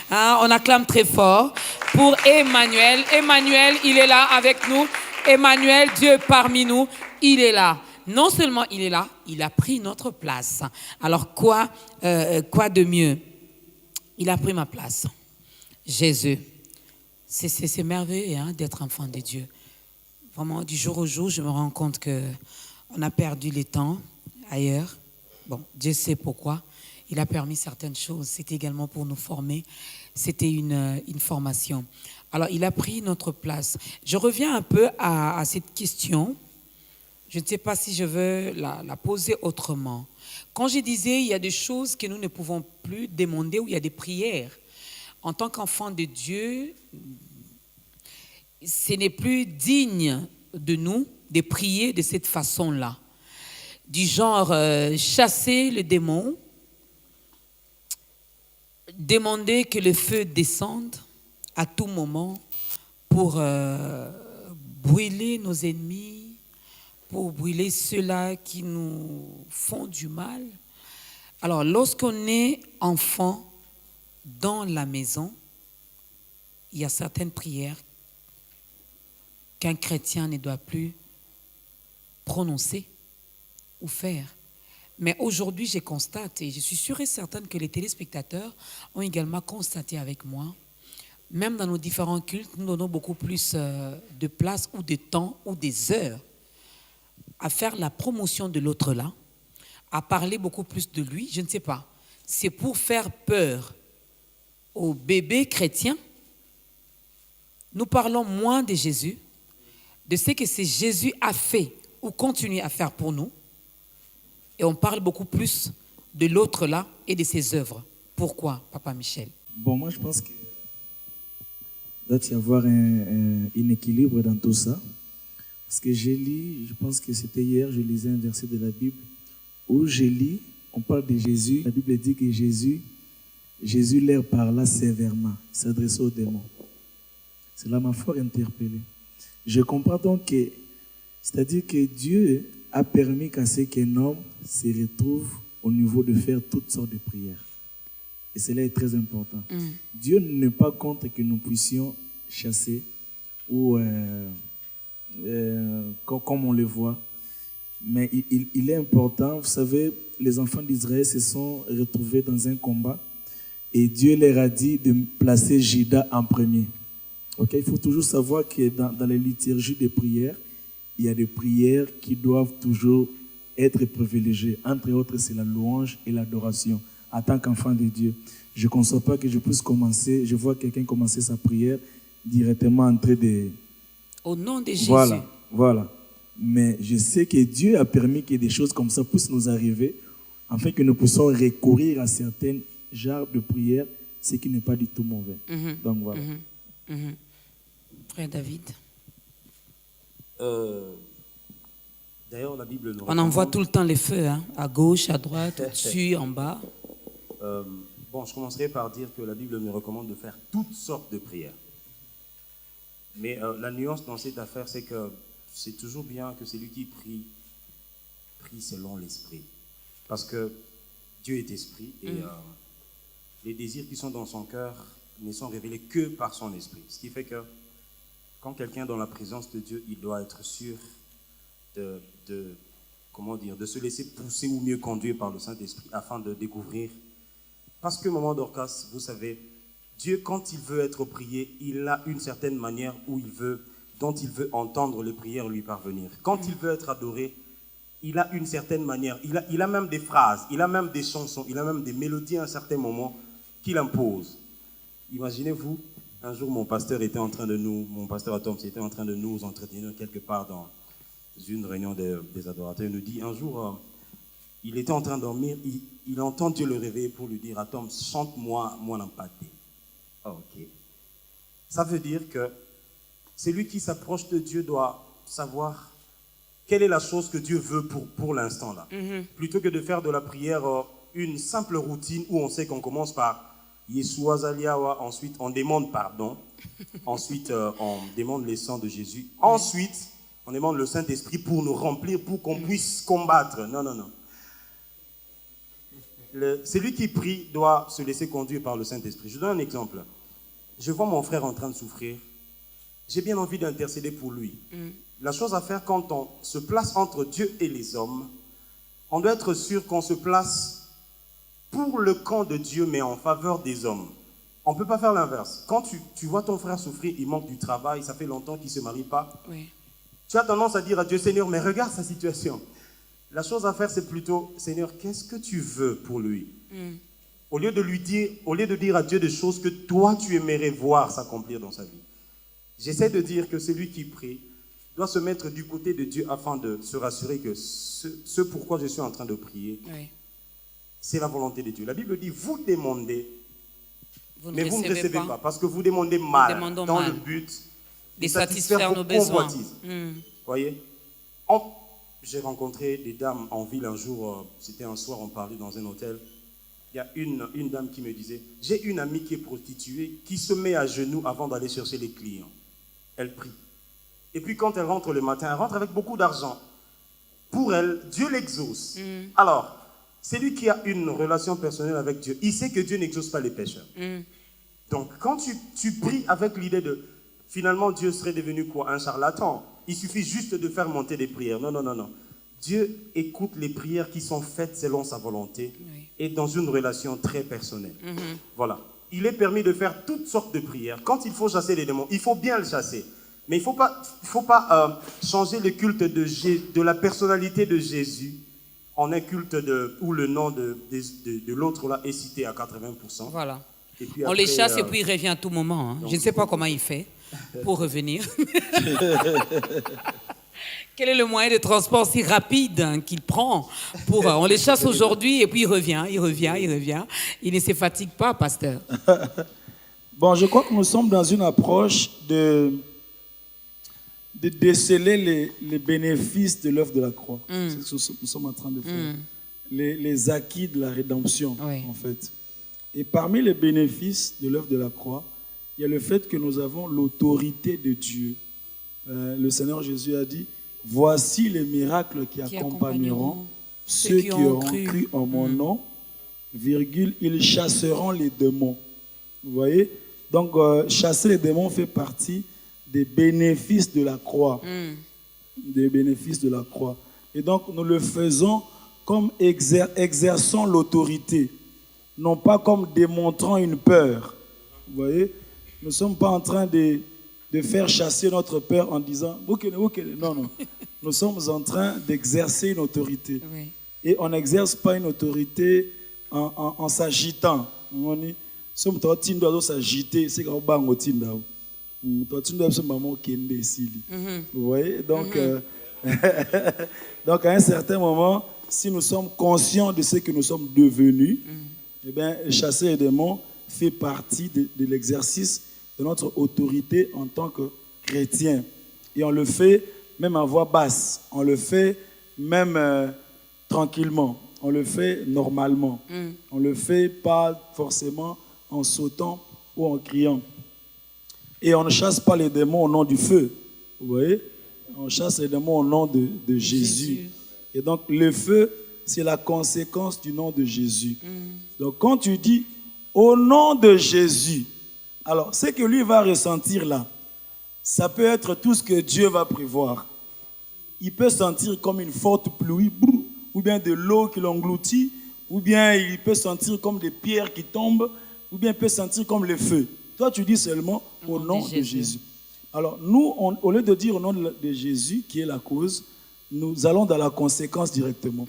Hein, on acclame très fort pour Emmanuel. Emmanuel, il est là avec nous. Emmanuel, Dieu parmi nous, il est là. Non seulement il est là, il a pris notre place. Alors quoi de mieux? Il a pris ma place. Jésus. C'est merveilleux hein, d'être enfant de Dieu. Vraiment, du jour au jour, je me rends compte qu'on a perdu le temps ailleurs. Bon, Dieu sait pourquoi. il a permis certaines choses. C'était également pour nous former. C'était une formation. Alors, il a pris notre place. Je reviens un peu à cette question. Je ne sais pas si je veux la poser autrement. Quand je disais, il y a des choses que nous ne pouvons plus demander, ou il y a des prières. En tant qu'enfant de Dieu, ce n'est plus digne de nous de prier de cette façon-là. Du genre, chasser le démon, demander que le feu descende à tout moment pour brûler nos ennemis, pour brûler ceux-là qui nous font du mal. Alors, lorsqu'on est enfant dans la maison, il y a certaines prières qu'un chrétien ne doit plus prononcer ou faire. Mais aujourd'hui, je constate, et je suis sûre et certaine que les téléspectateurs ont également constaté avec moi, même dans nos différents cultes, nous donnons beaucoup plus de place ou de temps ou des heures à faire la promotion de l'autre là, à parler beaucoup plus de lui, je ne sais pas. C'est pour faire peur aux bébés chrétiens. Nous parlons moins de Jésus, de ce que Jésus a fait ou continue à faire pour nous. Et on parle beaucoup plus de l'autre là et de ses œuvres. Pourquoi, Papa Michel? Bon, moi je pense qu'il doit y avoir un équilibre dans tout ça. Parce que j'ai lu, je pense que c'était hier, je lisais un verset de la Bible où j'ai lu, on parle de Jésus. La Bible dit que Jésus leur parla sévèrement, il s'adressait aux démons. Cela m'a fort interpellé. Je comprends donc que, c'est-à-dire que Dieu a permis qu'à ce qu'un homme se retrouve au niveau de faire toutes sortes de prières. Et cela est très important. Dieu n'est pas contre que nous puissions chasser ou comme on le voit. Mais il est important, vous savez, les enfants d'Israël se sont retrouvés dans un combat et Dieu leur a dit de placer Juda en premier. Okay? Il faut toujours savoir que dans les liturgies des prières, il y a des prières qui doivent toujours être privilégiées. Entre autres, c'est la louange et l'adoration. En tant qu'enfant de Dieu, je ne conçois pas que je puisse commencer, je vois quelqu'un commencer sa prière directement entrer des... Au nom de Jésus. Voilà. Mais je sais que Dieu a permis que des choses comme ça puissent nous arriver, afin que nous puissions recourir à certains genres de prières, ce qui n'est pas du tout mauvais. Donc voilà. Frère David. D'ailleurs, la Bible nous On envoie tout le temps les feux, hein, à gauche, à droite, au-dessus, en bas. Bon, je commencerai par dire que la Bible nous recommande de faire toutes sortes de prières. Mais la nuance dans cette affaire, c'est que c'est toujours bien que celui qui prie selon l'esprit. Parce que Dieu est esprit et les désirs qui sont dans son cœur ne sont révélés que par son esprit. Ce qui fait que quand quelqu'un est dans la présence de Dieu, il doit être sûr de se laisser pousser ou mieux conduire par le Saint-Esprit afin de découvrir. Parce que, maman Dorcas, vous savez, Dieu, quand il veut être prié, il a une certaine manière dont il veut entendre les prières lui parvenir. Quand il veut être adoré, il a une certaine manière. Il a même des phrases, il a même des chansons, il a même des mélodies à un certain moment qu'il impose. Imaginez-vous, un jour mon pasteur Atoms était en train de nous entretenir quelque part dans une réunion des adorateurs. Il nous dit, un jour, il était en train de dormir, il entend Dieu le réveiller pour lui dire, Atoms, chante-moi, moi n'empaté. Ok. Ça veut dire que celui qui s'approche de Dieu doit savoir quelle est la chose que Dieu veut pour l'instant là. Plutôt que de faire de la prière une simple routine où on sait qu'on commence par Yeshua Zaliawa, ensuite on demande pardon, ensuite on demande le sang de Jésus, ensuite on demande le Saint-Esprit pour nous remplir, pour qu'on puisse combattre. Non. Celui qui prie doit se laisser conduire par le Saint-Esprit. Je donne un exemple. Je vois mon frère en train de souffrir. J'ai bien envie d'intercéder pour lui. La chose à faire quand on se place entre Dieu et les hommes, on doit être sûr qu'on se place pour le camp de Dieu, mais en faveur des hommes. On ne peut pas faire l'inverse. Quand tu vois ton frère souffrir, il manque du travail, ça fait longtemps qu'il ne se marie pas. Oui. Tu as tendance à dire à Dieu, Seigneur, mais regarde sa situation. La chose à faire, c'est plutôt, Seigneur, qu'est-ce que tu veux pour lui? Au lieu de lui dire, au lieu de dire à Dieu des choses que toi, tu aimerais voir s'accomplir dans sa vie. J'essaie de dire que celui qui prie doit se mettre du côté de Dieu afin de se rassurer que ce pourquoi je suis en train de prier, c'est la volonté de Dieu. La Bible dit, vous demandez, mais vous ne recevez pas, parce que vous demandez mal, dans le but de satisfaire nos besoins. Voyez? J'ai rencontré des dames en ville un jour, c'était un soir, on parlait dans un hôtel. Il y a une dame qui me disait, j'ai une amie qui est prostituée, qui se met à genoux avant d'aller chercher les clients. Elle prie. Et puis quand elle rentre le matin, elle rentre avec beaucoup d'argent. Pour elle, Dieu l'exauce. Alors, celui qui a une relation personnelle avec Dieu, il sait que Dieu n'exauce pas les pécheurs. Donc, quand tu pries avec l'idée de, finalement, Dieu serait devenu quoi? Un charlatan. Il suffit juste de faire monter des prières. Non, non, non, non. Dieu écoute les prières qui sont faites selon sa volonté et dans une relation très personnelle. Voilà. Il est permis de faire toutes sortes de prières. Quand il faut chasser les démons, il faut bien le chasser. Mais il ne faut pas changer le culte de la personnalité de Jésus en un culte où le nom de l'autre là est cité à 80%. Voilà. Et puis on après, les chasse et puis il revient à tout moment. Hein. Je ne sais pas comment il fait pour revenir. Quel est le moyen de transport si rapide qu'il prend pour, on les chasse aujourd'hui et puis il revient. Il ne se fatigue pas, pasteur. Bon, je crois que nous sommes dans une approche de déceler les bénéfices de l'œuvre de la croix. C'est ce que nous sommes en train de faire. Les acquis de la rédemption, en fait. Et parmi les bénéfices de l'œuvre de la croix, il y a le fait que nous avons l'autorité de Dieu. Le Seigneur Jésus a dit, voici les miracles qui accompagneront ceux qui auront cru en mon nom, virgule, ils chasseront les démons. Vous voyez? Donc, chasser les démons fait partie des bénéfices de la croix. Des bénéfices de la croix. Et donc, nous le faisons comme exerçant l'autorité, non pas comme démontrant une peur. Vous voyez? Nous ne sommes pas en train de faire chasser notre peur en disant « Non, non. Nous sommes en train d'exercer une autorité. Et on n'exerce pas une autorité en s'agitant. On dit « Nous sommes s'agiter, c'est comme vous voyez? Donc, donc, à un certain moment, si nous sommes conscients de ce que nous sommes devenus, eh bien, chasser les démons fait partie de l'exercice de notre autorité en tant que chrétien. Et on le fait même à voix basse, on le fait même tranquillement, on le fait normalement. On ne le fait pas forcément en sautant ou en criant. Et on ne chasse pas les démons au nom du feu. Vous voyez? On chasse les démons au nom de Jésus. Et donc, le feu, c'est la conséquence du nom de Jésus. Donc, quand tu dis au nom de Jésus, alors, ce que lui va ressentir là, ça peut être tout ce que Dieu va prévoir. Il peut sentir comme une forte pluie, ou bien de l'eau qui l'engloutit, ou bien il peut sentir comme des pierres qui tombent, ou bien il peut sentir comme le feu. Toi, tu dis seulement au nom de Jésus. Alors, nous, au lieu de dire au nom de Jésus, qui est la cause, nous allons dans la conséquence directement.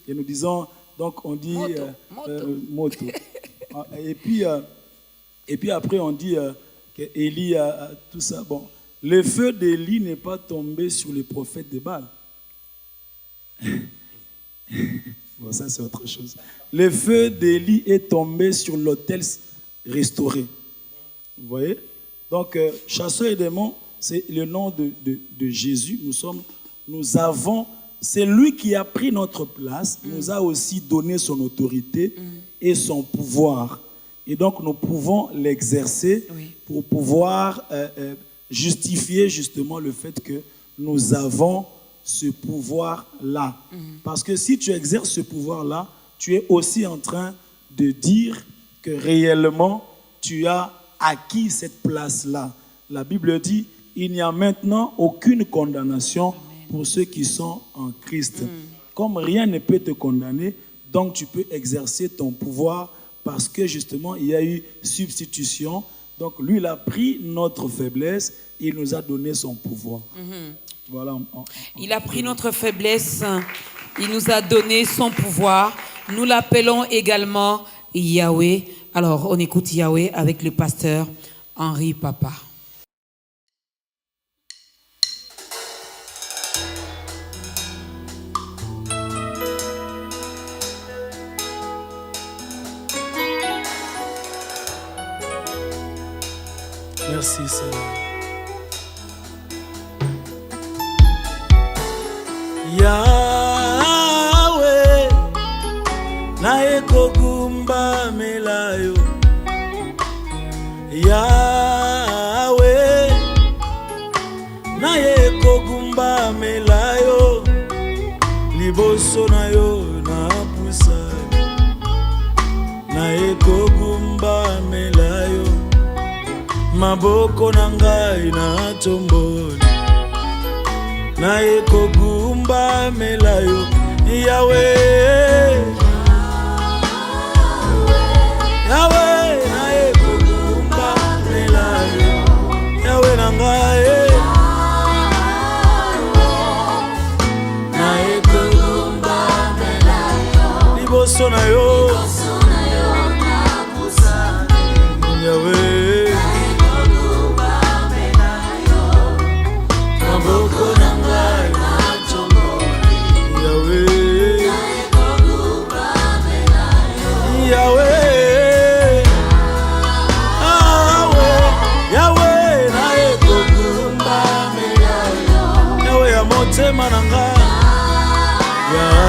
Et nous disons, donc on dit moto. Et puis après, on dit qu'Élie a tout ça. Bon, le feu d'Élie n'est pas tombé sur les prophètes de Baal. Bon, ça, c'est autre chose. Le feu d'Élie est tombé sur l'autel restauré. Vous voyez? Donc, chasseur et démon, c'est le nom de Jésus. Nous avons, c'est lui qui a pris notre place, nous a aussi donné son autorité et son pouvoir. Et donc, nous pouvons l'exercer pour pouvoir justifier justement le fait que nous avons ce pouvoir-là. Parce que si tu exerces ce pouvoir-là, tu es aussi en train de dire que réellement, tu as acquis cette place-là. La Bible dit, il n'y a maintenant aucune condamnation pour ceux qui sont en Christ. Comme rien ne peut te condamner, donc tu peux exercer ton pouvoir parce que justement, il y a eu substitution. Donc lui, il a pris notre faiblesse et il nous a donné son pouvoir. Voilà. Il a pris notre faiblesse Il nous a donné son pouvoir. Nous l'appelons également Yahweh. Alors, on écoute Yahweh avec le pasteur Henri Papa. Merci Seigneur. Yahweh, nae kogumba melayo. Yahweh, nae kogumba melayo. Liboso na yo na pusa. Nae kogumba melayo. Maboko na ngai na tomboli. Nae kogumba melayo. Yahweh, Yahweh, nae kogumba melayo. Yahweh na ngai, nae kogumba melayo. Liboso na yo, Yahweh.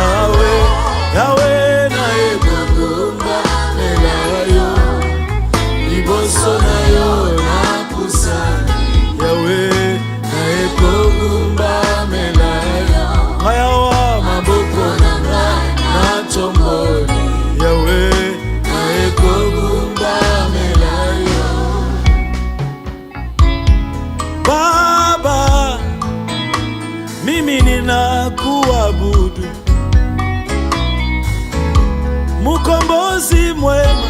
Yahweh, Yahweh, nae kogumba melayo. Liboso na yo na pusani. Yahweh, nae kogumba melayo. Mayawa maboko na ngai na tomboli. Yahweh, nae kogumba melayo. Baba, mimi ninakuabudu, Mukombozi mwema.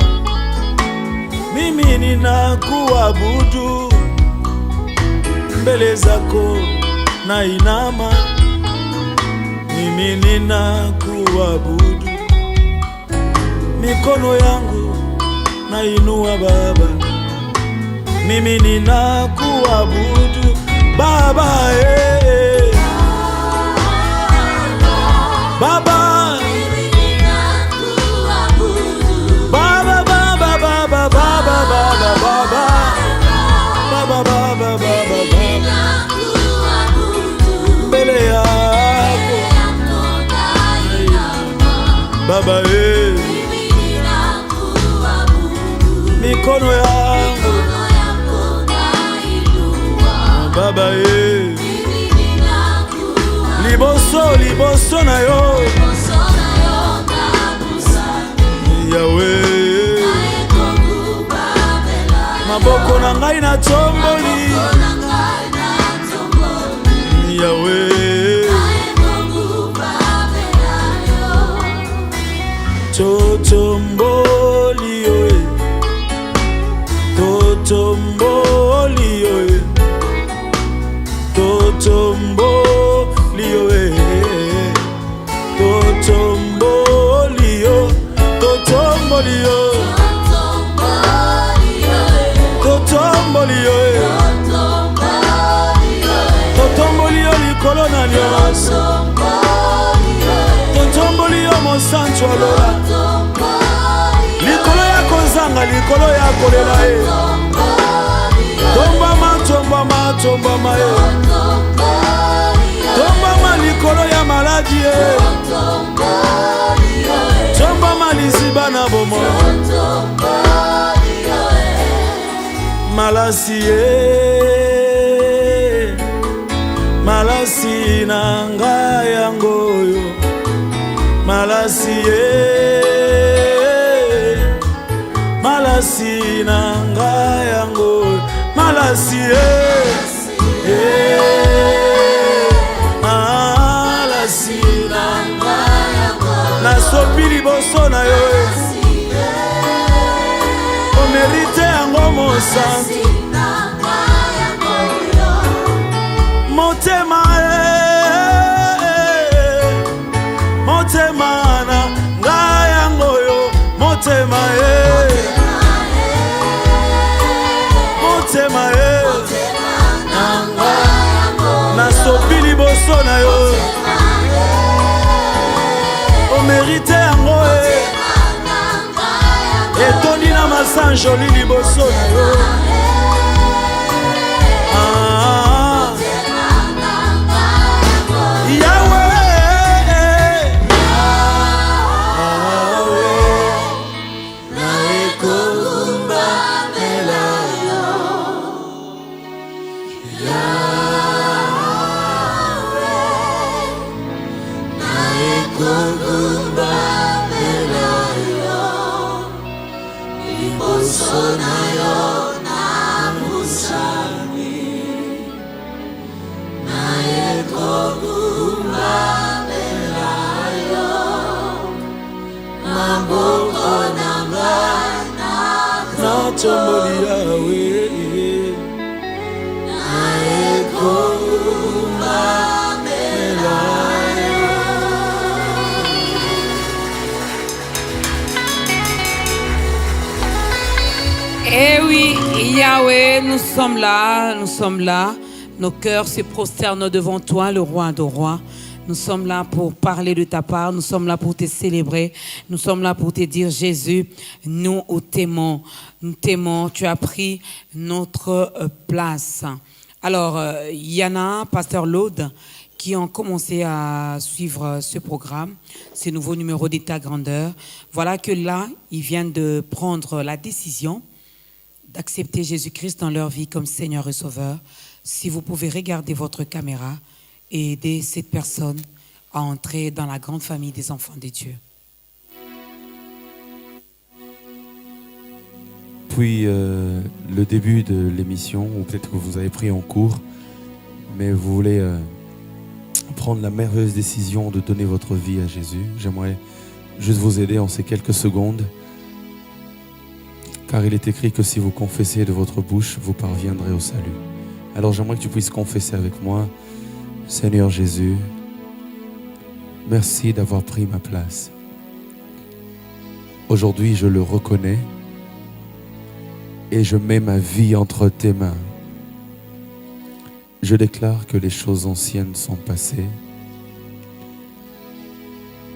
Mimi ninakuabudu, mbele zako na inama. Mimi ninakuabudu, mikono yangu na inua Baba. Mimi ninakuabudu Baba, Baba, Baba, Baba, Baba, Baba, Baba, Baba, Baba, mbele yako Baba, mikono yangu Baba, liboso na yo Yahweh, maboko na ngai na tomboli. Yahweh, totomboli yoe, totomboli yoe, totomboli yoe, totomboli yo, totomboli yo, totomboli yo, totomboli yo likolo na nyonso, totomboli yo mosantu alola, likolo ya kozanga, likolo ya kolela ye, tombama, tombama, tombama ye, tombama likolo ya maladi ye, tombama liziba na bomo, malasi ye, malasi na ngai yango yo, malasi ye, malasi na ngai yango, malasi ye, malasi na ngai yango, nasopi liboso na yo, omerite yango mosantu, motema motema ye nasopi liboso na yo omérite yango etondi na masanjoli liboso na yo Eh oui, Yahweh, nous sommes là. Nos cœurs se prosternent devant toi, le roi de rois. Nous sommes là pour parler de ta part, nous sommes là pour te célébrer, nous sommes là pour te dire Jésus, nous t'aimons, tu as pris notre place. Alors, il y en a, Pasteur Laude, qui ont commencé à suivre ce programme, ce nouveau numéro d'État Grandeur. Voilà que là, ils viennent de prendre la décision d'accepter Jésus-Christ dans leur vie comme Seigneur et Sauveur. Si vous pouvez regarder votre caméra et aider cette personne à entrer dans la grande famille des enfants de Dieu. Depuis le début de l'émission, ou peut-être que vous avez pris en cours, mais vous voulez prendre la merveilleuse décision de donner votre vie à Jésus, j'aimerais juste vous aider en ces quelques secondes. Car il est écrit que si vous confessez de votre bouche, vous parviendrez au salut. Alors j'aimerais que tu puisses confesser avec moi, Seigneur Jésus, merci d'avoir pris ma place. Aujourd'hui, je le reconnais et je mets ma vie entre tes mains. Je déclare que les choses anciennes sont passées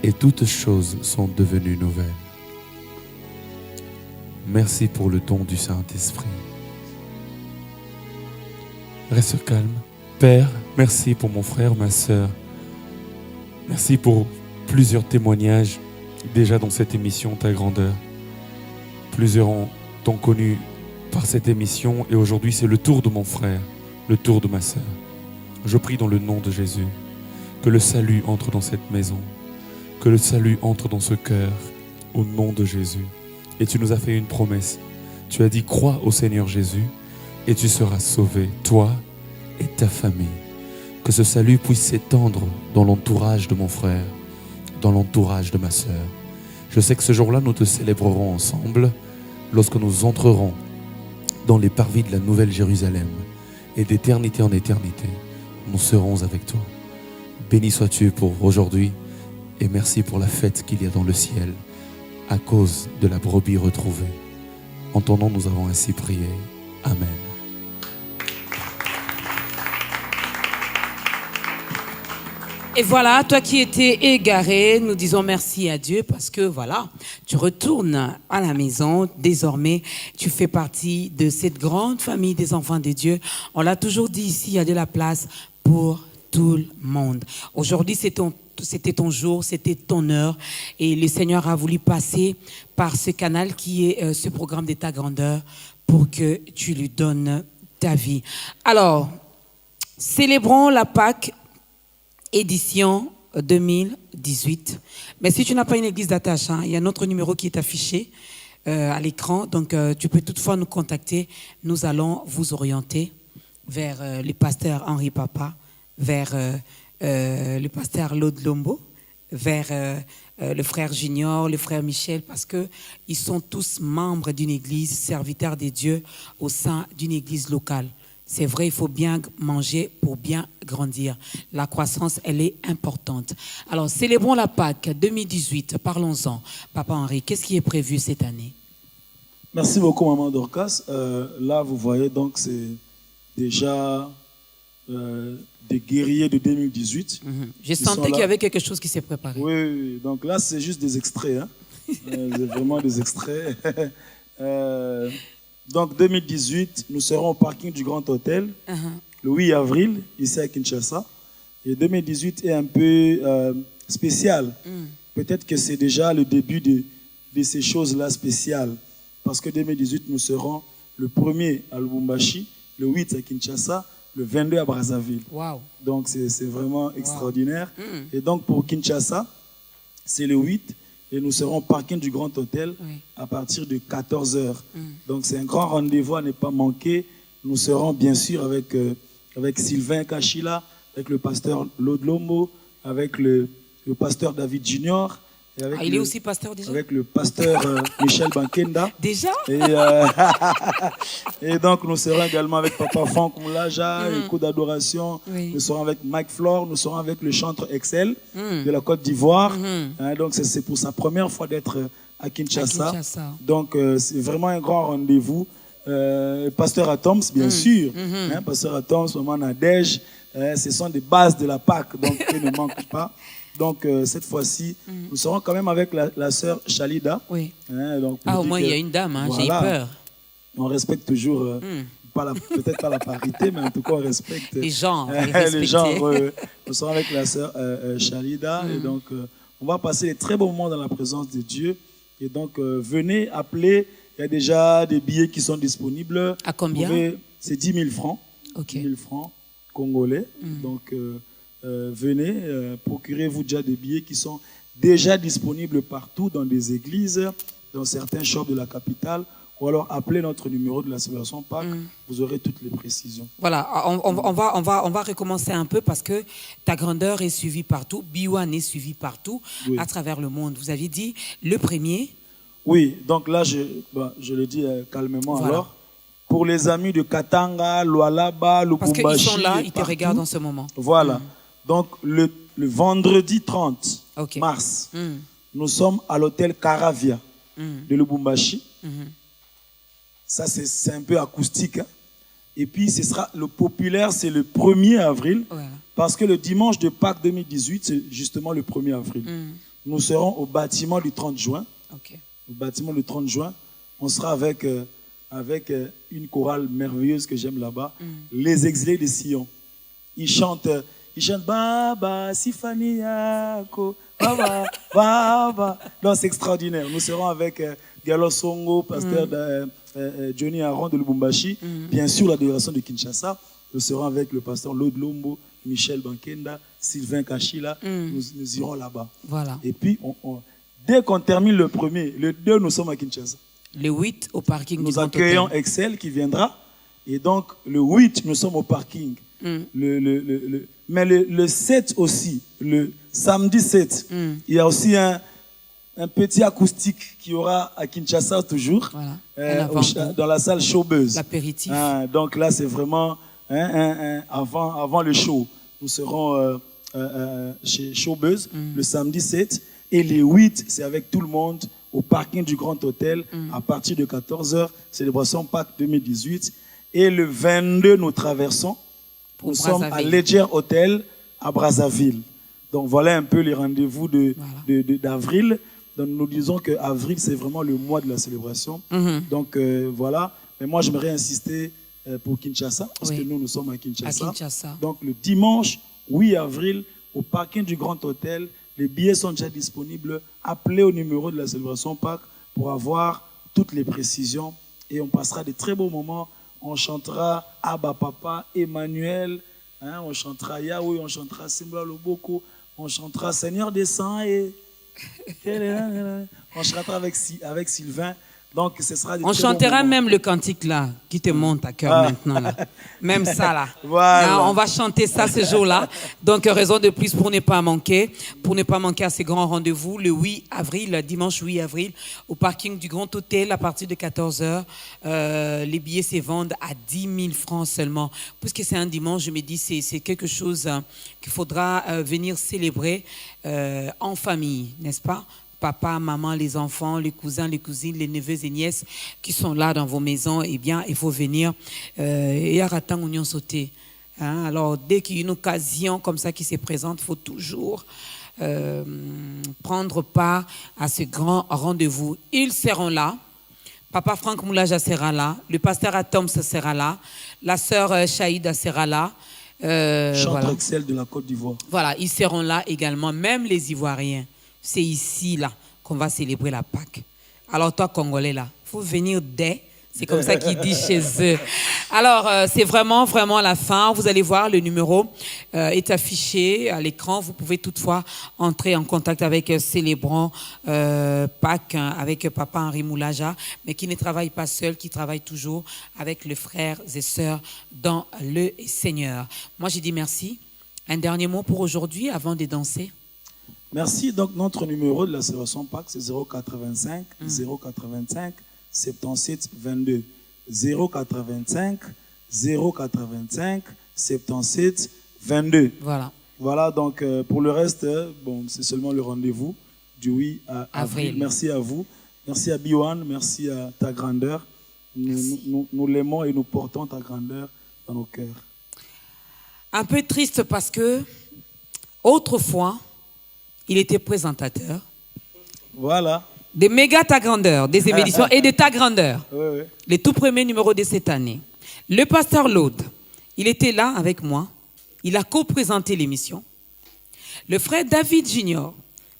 et toutes choses sont devenues nouvelles. Merci pour le don du Saint-Esprit. Reste calme. Père, merci pour mon frère, ma sœur. Merci pour plusieurs témoignages déjà dans cette émission, ta grandeur. Plusieurs t'ont connu par cette émission et aujourd'hui c'est le tour de mon frère, le tour de ma sœur. Je prie dans le nom de Jésus que le salut entre dans cette maison, que le salut entre dans ce cœur au nom de Jésus. Et tu nous as fait une promesse. Tu as dit, crois au Seigneur Jésus et tu seras sauvé, toi et ta famille. Que ce salut puisse s'étendre dans l'entourage de mon frère, dans l'entourage de ma sœur. Je sais que ce jour-là, nous te célébrerons ensemble lorsque nous entrerons dans les parvis de la Nouvelle Jérusalem. Et d'éternité en éternité, nous serons avec toi. Béni sois-tu pour aujourd'hui et merci pour la fête qu'il y a dans le ciel à cause de la brebis retrouvée. En ton nom, nous avons ainsi prié. Amen. Et voilà, toi qui étais égaré, nous disons merci à Dieu parce que voilà, tu retournes à la maison. Désormais, tu fais partie de cette grande famille des enfants de Dieu. On l'a toujours dit ici, il y a de la place pour tout le monde. Aujourd'hui, c'était ton jour, c'était ton heure et le Seigneur a voulu passer par ce canal qui est ce programme d'État Grandeur pour que tu lui donnes ta vie. Alors, célébrons la Pâque édition 2018. Mais si tu n'as pas une église d'attache, il y a un autre numéro qui est affiché à l'écran, donc tu peux toutefois nous contacter. Nous allons vous orienter vers le pasteur Henri Papa, vers le pasteur Laude Lombo, vers le frère Junior, le frère Michel, parce qu'ils sont tous membres d'une église, serviteurs des dieux au sein d'une église locale. C'est vrai, il faut bien manger pour bien grandir. La croissance, elle est importante. Alors, célébrons la Pâque 2018. Parlons-en. Papa Henri, qu'est-ce qui est prévu cette année? Merci beaucoup, Maman Dorcas. Là, vous voyez, donc, c'est déjà des guerriers de 2018. J'ai senti qu'il y avait quelque chose qui s'est préparé. Oui, donc là, c'est juste des extraits. Hein. C'est vraiment des extraits. Donc, 2018, nous serons au parking du Grand Hôtel, le 8 avril, ici à Kinshasa. Et 2018 est un peu spécial. Peut-être que c'est déjà le début de ces choses-là spéciales. Parce que 2018, nous serons le 1er à Lubumbashi, le 8 à Kinshasa, le 22 à Brazzaville. Wow. Donc, c'est vraiment extraordinaire. Et donc, pour Kinshasa, c'est le 8 et nous serons au parking du Grand Hôtel à partir de 14h. Donc, c'est un grand rendez-vous à ne pas manquer. Nous serons bien sûr avec Sylvain Kachila, avec le pasteur Lodlombo, avec le pasteur David Junior. Et avec il est aussi pasteur déjà? Avec le pasteur Michel Bankenda. Déjà? Et donc, nous serons également avec Papa Franck Moulaja, le coup d'adoration. Nous serons avec Mike Flore, nous serons avec le chanteur Excel de la Côte d'Ivoire. Donc, c'est pour sa première fois d'être à Kinshasa. Donc, c'est vraiment un grand rendez-vous. Pasteur Atoms, bien sûr. Pasteur Atoms, Maman Nadège. Ce sont des bases de la Pâque, donc ils ne manquent pas. Donc, cette fois-ci, nous serons quand même avec la sœur Chalida. Oui. Donc, au moins, il y a une dame, hein, voilà, j'ai eu peur. On respecte toujours, peut-être pas la parité, mais en tout cas, on respecte les genres. Les genres. Nous serons avec la sœur Chalida. Et donc, on va passer des très bons moments dans la présence de Dieu. Et donc, venez appeler. Il y a déjà des billets qui sont disponibles. À combien? C'est 10 000 francs. 10 000 francs congolais. Donc, venez, procurez-vous déjà des billets qui sont déjà disponibles partout dans des églises, dans certains shops de la capitale, ou alors appelez notre numéro de la célébration Pâques, vous aurez toutes les précisions. Voilà, on va recommencer un peu parce que ta grandeur est suivie partout, Biwan est suivi partout, à travers le monde. Vous aviez dit le premier? Oui, donc là, je le dis calmement alors. Pour les amis de Katanga, Lualaba, Lubumbashi. Parce qu'ils sont là, ils te regardent en ce moment. Voilà. Donc, le vendredi 30 mars, nous sommes à l'hôtel Caravia de Lubumbashi. Ça, c'est un peu acoustique. Hein. Et puis, ce sera le populaire, c'est le 1er avril. Parce que le dimanche de Pâques 2018, c'est justement le 1er avril. Nous serons au bâtiment du 30 juin. Au bâtiment du 30 juin. On sera avec une chorale merveilleuse que j'aime là-bas, les exilés de Sion. Ils chantent Baba, Sifaniako, Baba, Baba. Non, c'est extraordinaire. Nous serons avec Galo Songo, pasteur Johnny Aron de Lubumbashi, bien sûr la délégation de Kinshasa. Nous serons avec le pasteur Lodlombo, Michel Bankenda, Sylvain Kachila. Nous irons là-bas. Voilà. Et puis, dès qu'on termine le 1er, le 2, nous sommes à Kinshasa. Le 8 au parking du Nous accueillons Excel qui viendra. Et donc, le 8, nous sommes au parking. Mais le 7 aussi, le samedi 7, il y a aussi un petit acoustique qui aura à Kinshasa toujours, dans la salle Showbuzz. L'apéritif. Donc là, c'est vraiment avant le show. Nous serons chez Showbuzz le samedi 7. Et le 8, c'est avec tout le monde au parking du Grand Hôtel à partir de 14h, célébration Pâques 2018. Et le 22, nous traversons. Nous sommes à Ledger Hotel à Brazzaville. Donc voilà un peu les rendez-vous d'avril. Donc nous disons qu'avril, c'est vraiment le mois de la célébration. Donc voilà. Mais moi, j'aimerais insister pour Kinshasa, parce que nous sommes à Kinshasa. Donc le dimanche 8 avril, au parking du Grand Hôtel, les billets sont déjà disponibles. Appelez au numéro de la célébration Pâques pour avoir toutes les précisions. Et on passera de très beaux moments. On chantera Abba Papa, Emmanuel. On chantera Yahweh, on chantera Simba Loboko. On chantera Seigneur descend et... On chantera avec Sylvain. Donc, ce sera on chantera même le cantique là, qui te monte à cœur maintenant. Là. Même ça là. Voilà. On va chanter ça ce jour-là. Donc, raison de plus pour ne pas manquer à ces grands rendez-vous, le 8 avril, dimanche 8 avril, au parking du Grand Hôtel à partir de 14h. Les billets se vendent à 10 000 francs seulement. Puisque c'est un dimanche, je me dis c'est quelque chose qu'il faudra venir célébrer en famille, n'est-ce pas? papa, maman, les enfants, les cousins, les cousines, les neveux et nièces qui sont là dans vos maisons, eh bien, il faut venir. Et sauter. Alors, dès qu'il y a une occasion comme ça qui se présente, il faut toujours prendre part à ce grand rendez-vous. Ils seront là. Papa Franck Moulaja sera là. Le pasteur Atoms sera là. La sœur Chaïda sera là. Chantre Excel de la Côte d'Ivoire. Voilà, ils seront là également, même les Ivoiriens. C'est ici, là, qu'on va célébrer la Pâque. Alors toi, Congolais, là, il faut venir dès. C'est comme ça qu'ils disent chez eux. Alors, c'est vraiment, vraiment à la fin. Vous allez voir, le numéro est affiché à l'écran. Vous pouvez toutefois entrer en contact avec Célébrant Pâques, avec Papa Henri Moulaja, mais qui ne travaille pas seul, qui travaille toujours avec les frères et sœurs dans le Seigneur. Moi, j'ai dit merci. Un dernier mot pour aujourd'hui, avant de danser. Merci. Donc, notre numéro de la célébration Pâques, c'est 085 085 77 22 085 085 77 22. Voilà, donc pour le reste, bon, c'est seulement le rendez-vous du 8 avril. Merci à vous, merci à Biwan, merci à ta grandeur. Nous l'aimons et nous portons ta grandeur dans nos cœurs. Un peu triste parce que autrefois, il était présentateur. Voilà. Des méga ta grandeur, des émissions et de ta grandeur. Oui. Les tout premiers numéros de cette année. Le pasteur Laude, il était là avec moi. Il a co-présenté l'émission. Le frère David Junior.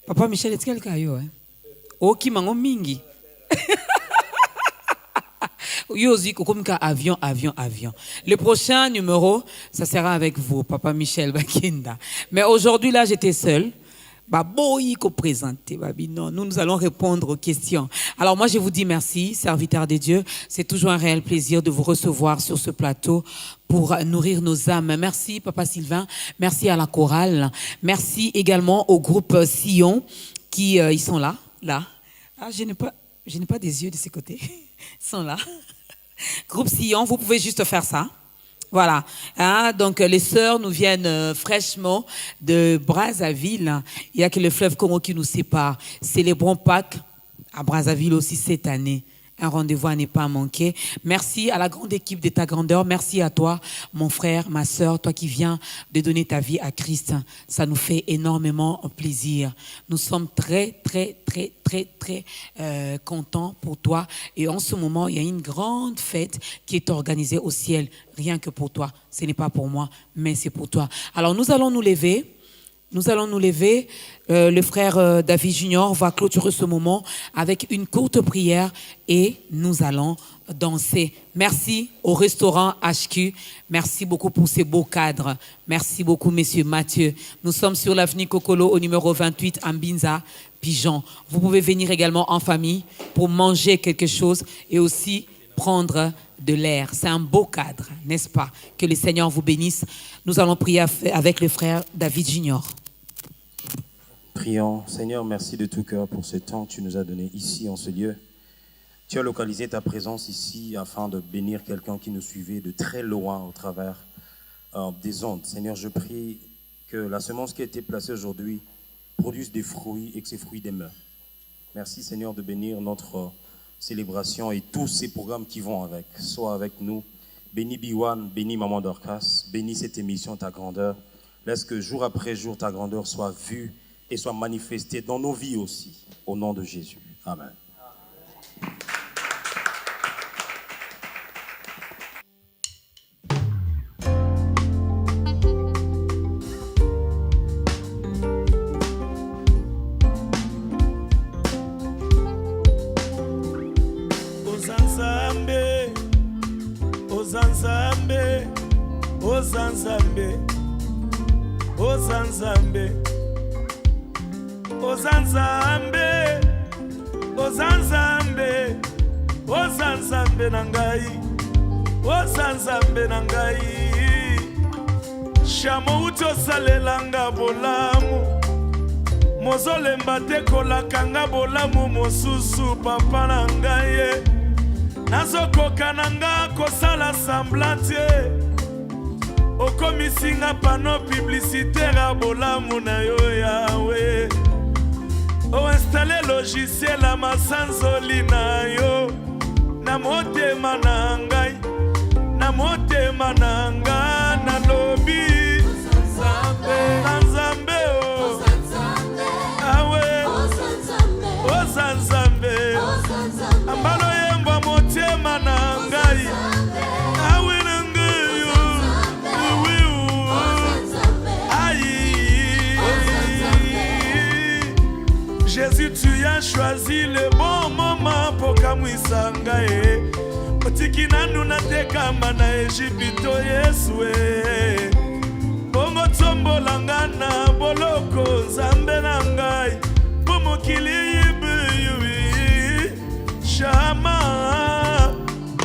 Papa Michel, est-ce quelqu'un hein? Oh, qui m'a mingi. Avion. Le prochain numéro, ça sera avec vous, Papa Michel Bakinda. Mais aujourd'hui, là, j'étais seul. Non, nous allons répondre aux questions. Alors moi, je vous dis merci, serviteurs de Dieu. C'est toujours un réel plaisir de vous recevoir sur ce plateau pour nourrir nos âmes. Merci, Papa Sylvain. Merci à la chorale. Merci également au groupe Sion qui ils sont là. Ah, je n'ai pas des yeux de ces côtés. Ils sont là. Groupe Sion, vous pouvez juste faire ça. Voilà. Donc, les sœurs nous viennent fraîchement de Brazzaville. Il n'y a que le fleuve Congo qui nous sépare. Célébrons Pâques à Brazzaville aussi cette année. Un rendez-vous à ne pas manquer. Merci à la grande équipe de ta grandeur. Merci à toi, mon frère, ma sœur, toi qui viens de donner ta vie à Christ. Ça nous fait énormément plaisir. Nous sommes très contents pour toi. Et en ce moment, il y a une grande fête qui est organisée au ciel, rien que pour toi. Ce n'est pas pour moi, mais c'est pour toi. Alors, nous allons nous lever. Le frère David Junior va clôturer ce moment avec une courte prière et nous allons danser. Merci au restaurant HQ. Merci beaucoup pour ces beaux cadres. Merci beaucoup, monsieur Mathieu. Nous sommes sur l'avenue Kokolo au numéro 28 à Mbinza, Pigeon. Vous pouvez venir également en famille pour manger quelque chose et aussi prendre de l'air. C'est un beau cadre, n'est-ce pas? Que le Seigneur vous bénisse. Nous allons prier avec le frère David Junior. Prions. Seigneur, merci de tout cœur pour ce temps que tu nous as donné ici en ce lieu. Tu as localisé ta présence ici afin de bénir quelqu'un qui nous suivait de très loin au travers des ondes. Seigneur, je prie que la semence qui a été placée aujourd'hui produise des fruits et que ces fruits demeurent. Merci Seigneur de bénir notre célébration et tous ces programmes qui vont avec. Sois avec nous. Bénis Biwan, bénis Maman Dorcas, bénis cette émission, ta grandeur. Laisse que jour après jour, ta grandeur soit vue et soit manifestée dans nos vies aussi. Au nom de Jésus. Amen. Ozanzambe nangai Shamo utosalelanga bolamu Mozolemba te kolakanga bolamu mosusu papa nangai Nazokoka nanga kosala semblante Okomisinga pano publicitaire bolamu na yo yawe oinstale logiciel ya masanzoli na yo na motema na ngai na motema na nga nalobi na nzambe o awe oza nzambe ambalo yemba motema na ngai awe na ngai Jésus, tu as choisi le bon moment pour kamwisa ngai otiki nanu natekama na Ejipito Yesu bongo tombola nga na boloko nzambe na ngai po mokili yibi shama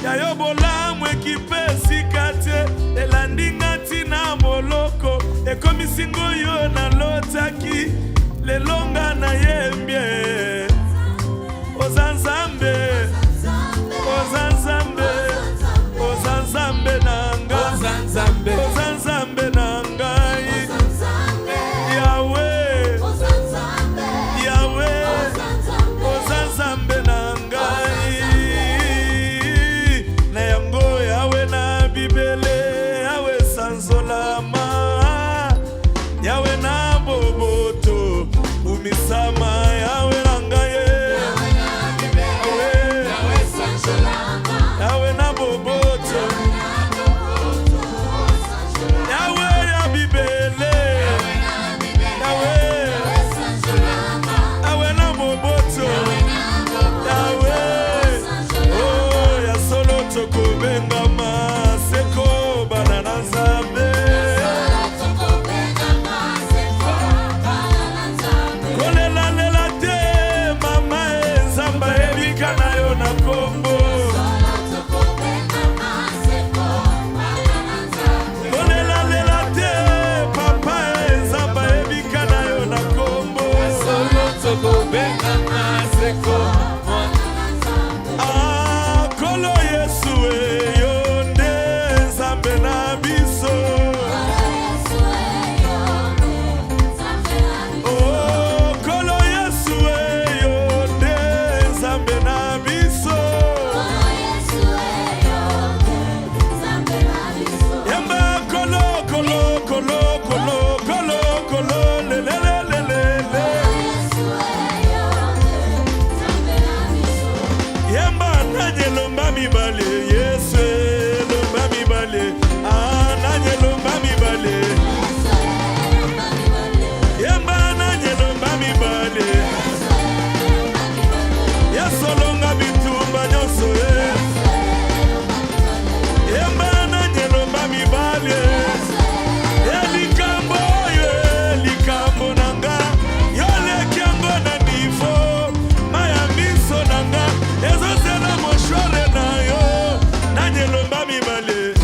yayo bolamu ekipesika te elandi nga ntina boloko ekomisi ngoyo nalotaki lelonga na yembie ozanzambe ozanzambe ozanzambe nanga ozanzambe nanga yawe yawe ozanzambe nanga na yango yawe na bibele yawe sanzolama yawe na boboto umisama yawe nangaye yawe na boboto yawe ya bibele yawe yawe na boboto yawe oh ya solo tokobengama seko banana nzambe Kolo Yesu yo nde nzambe na biso oh Kolo Yesu yo nde nzambe na biso yamba kolo kolo kolo kolo kolo kolo le le le le le yamba nanye lomba mibale Yesu lomba mibale nanye lomba mibale yamba nanye lomba mibale Yesu longa bitumba nyonso yamba nanye lomba mibale likambo likambo nanga yoleki yango na nivo maya miso nanga ezozela moshole na yo nanye lomba mibale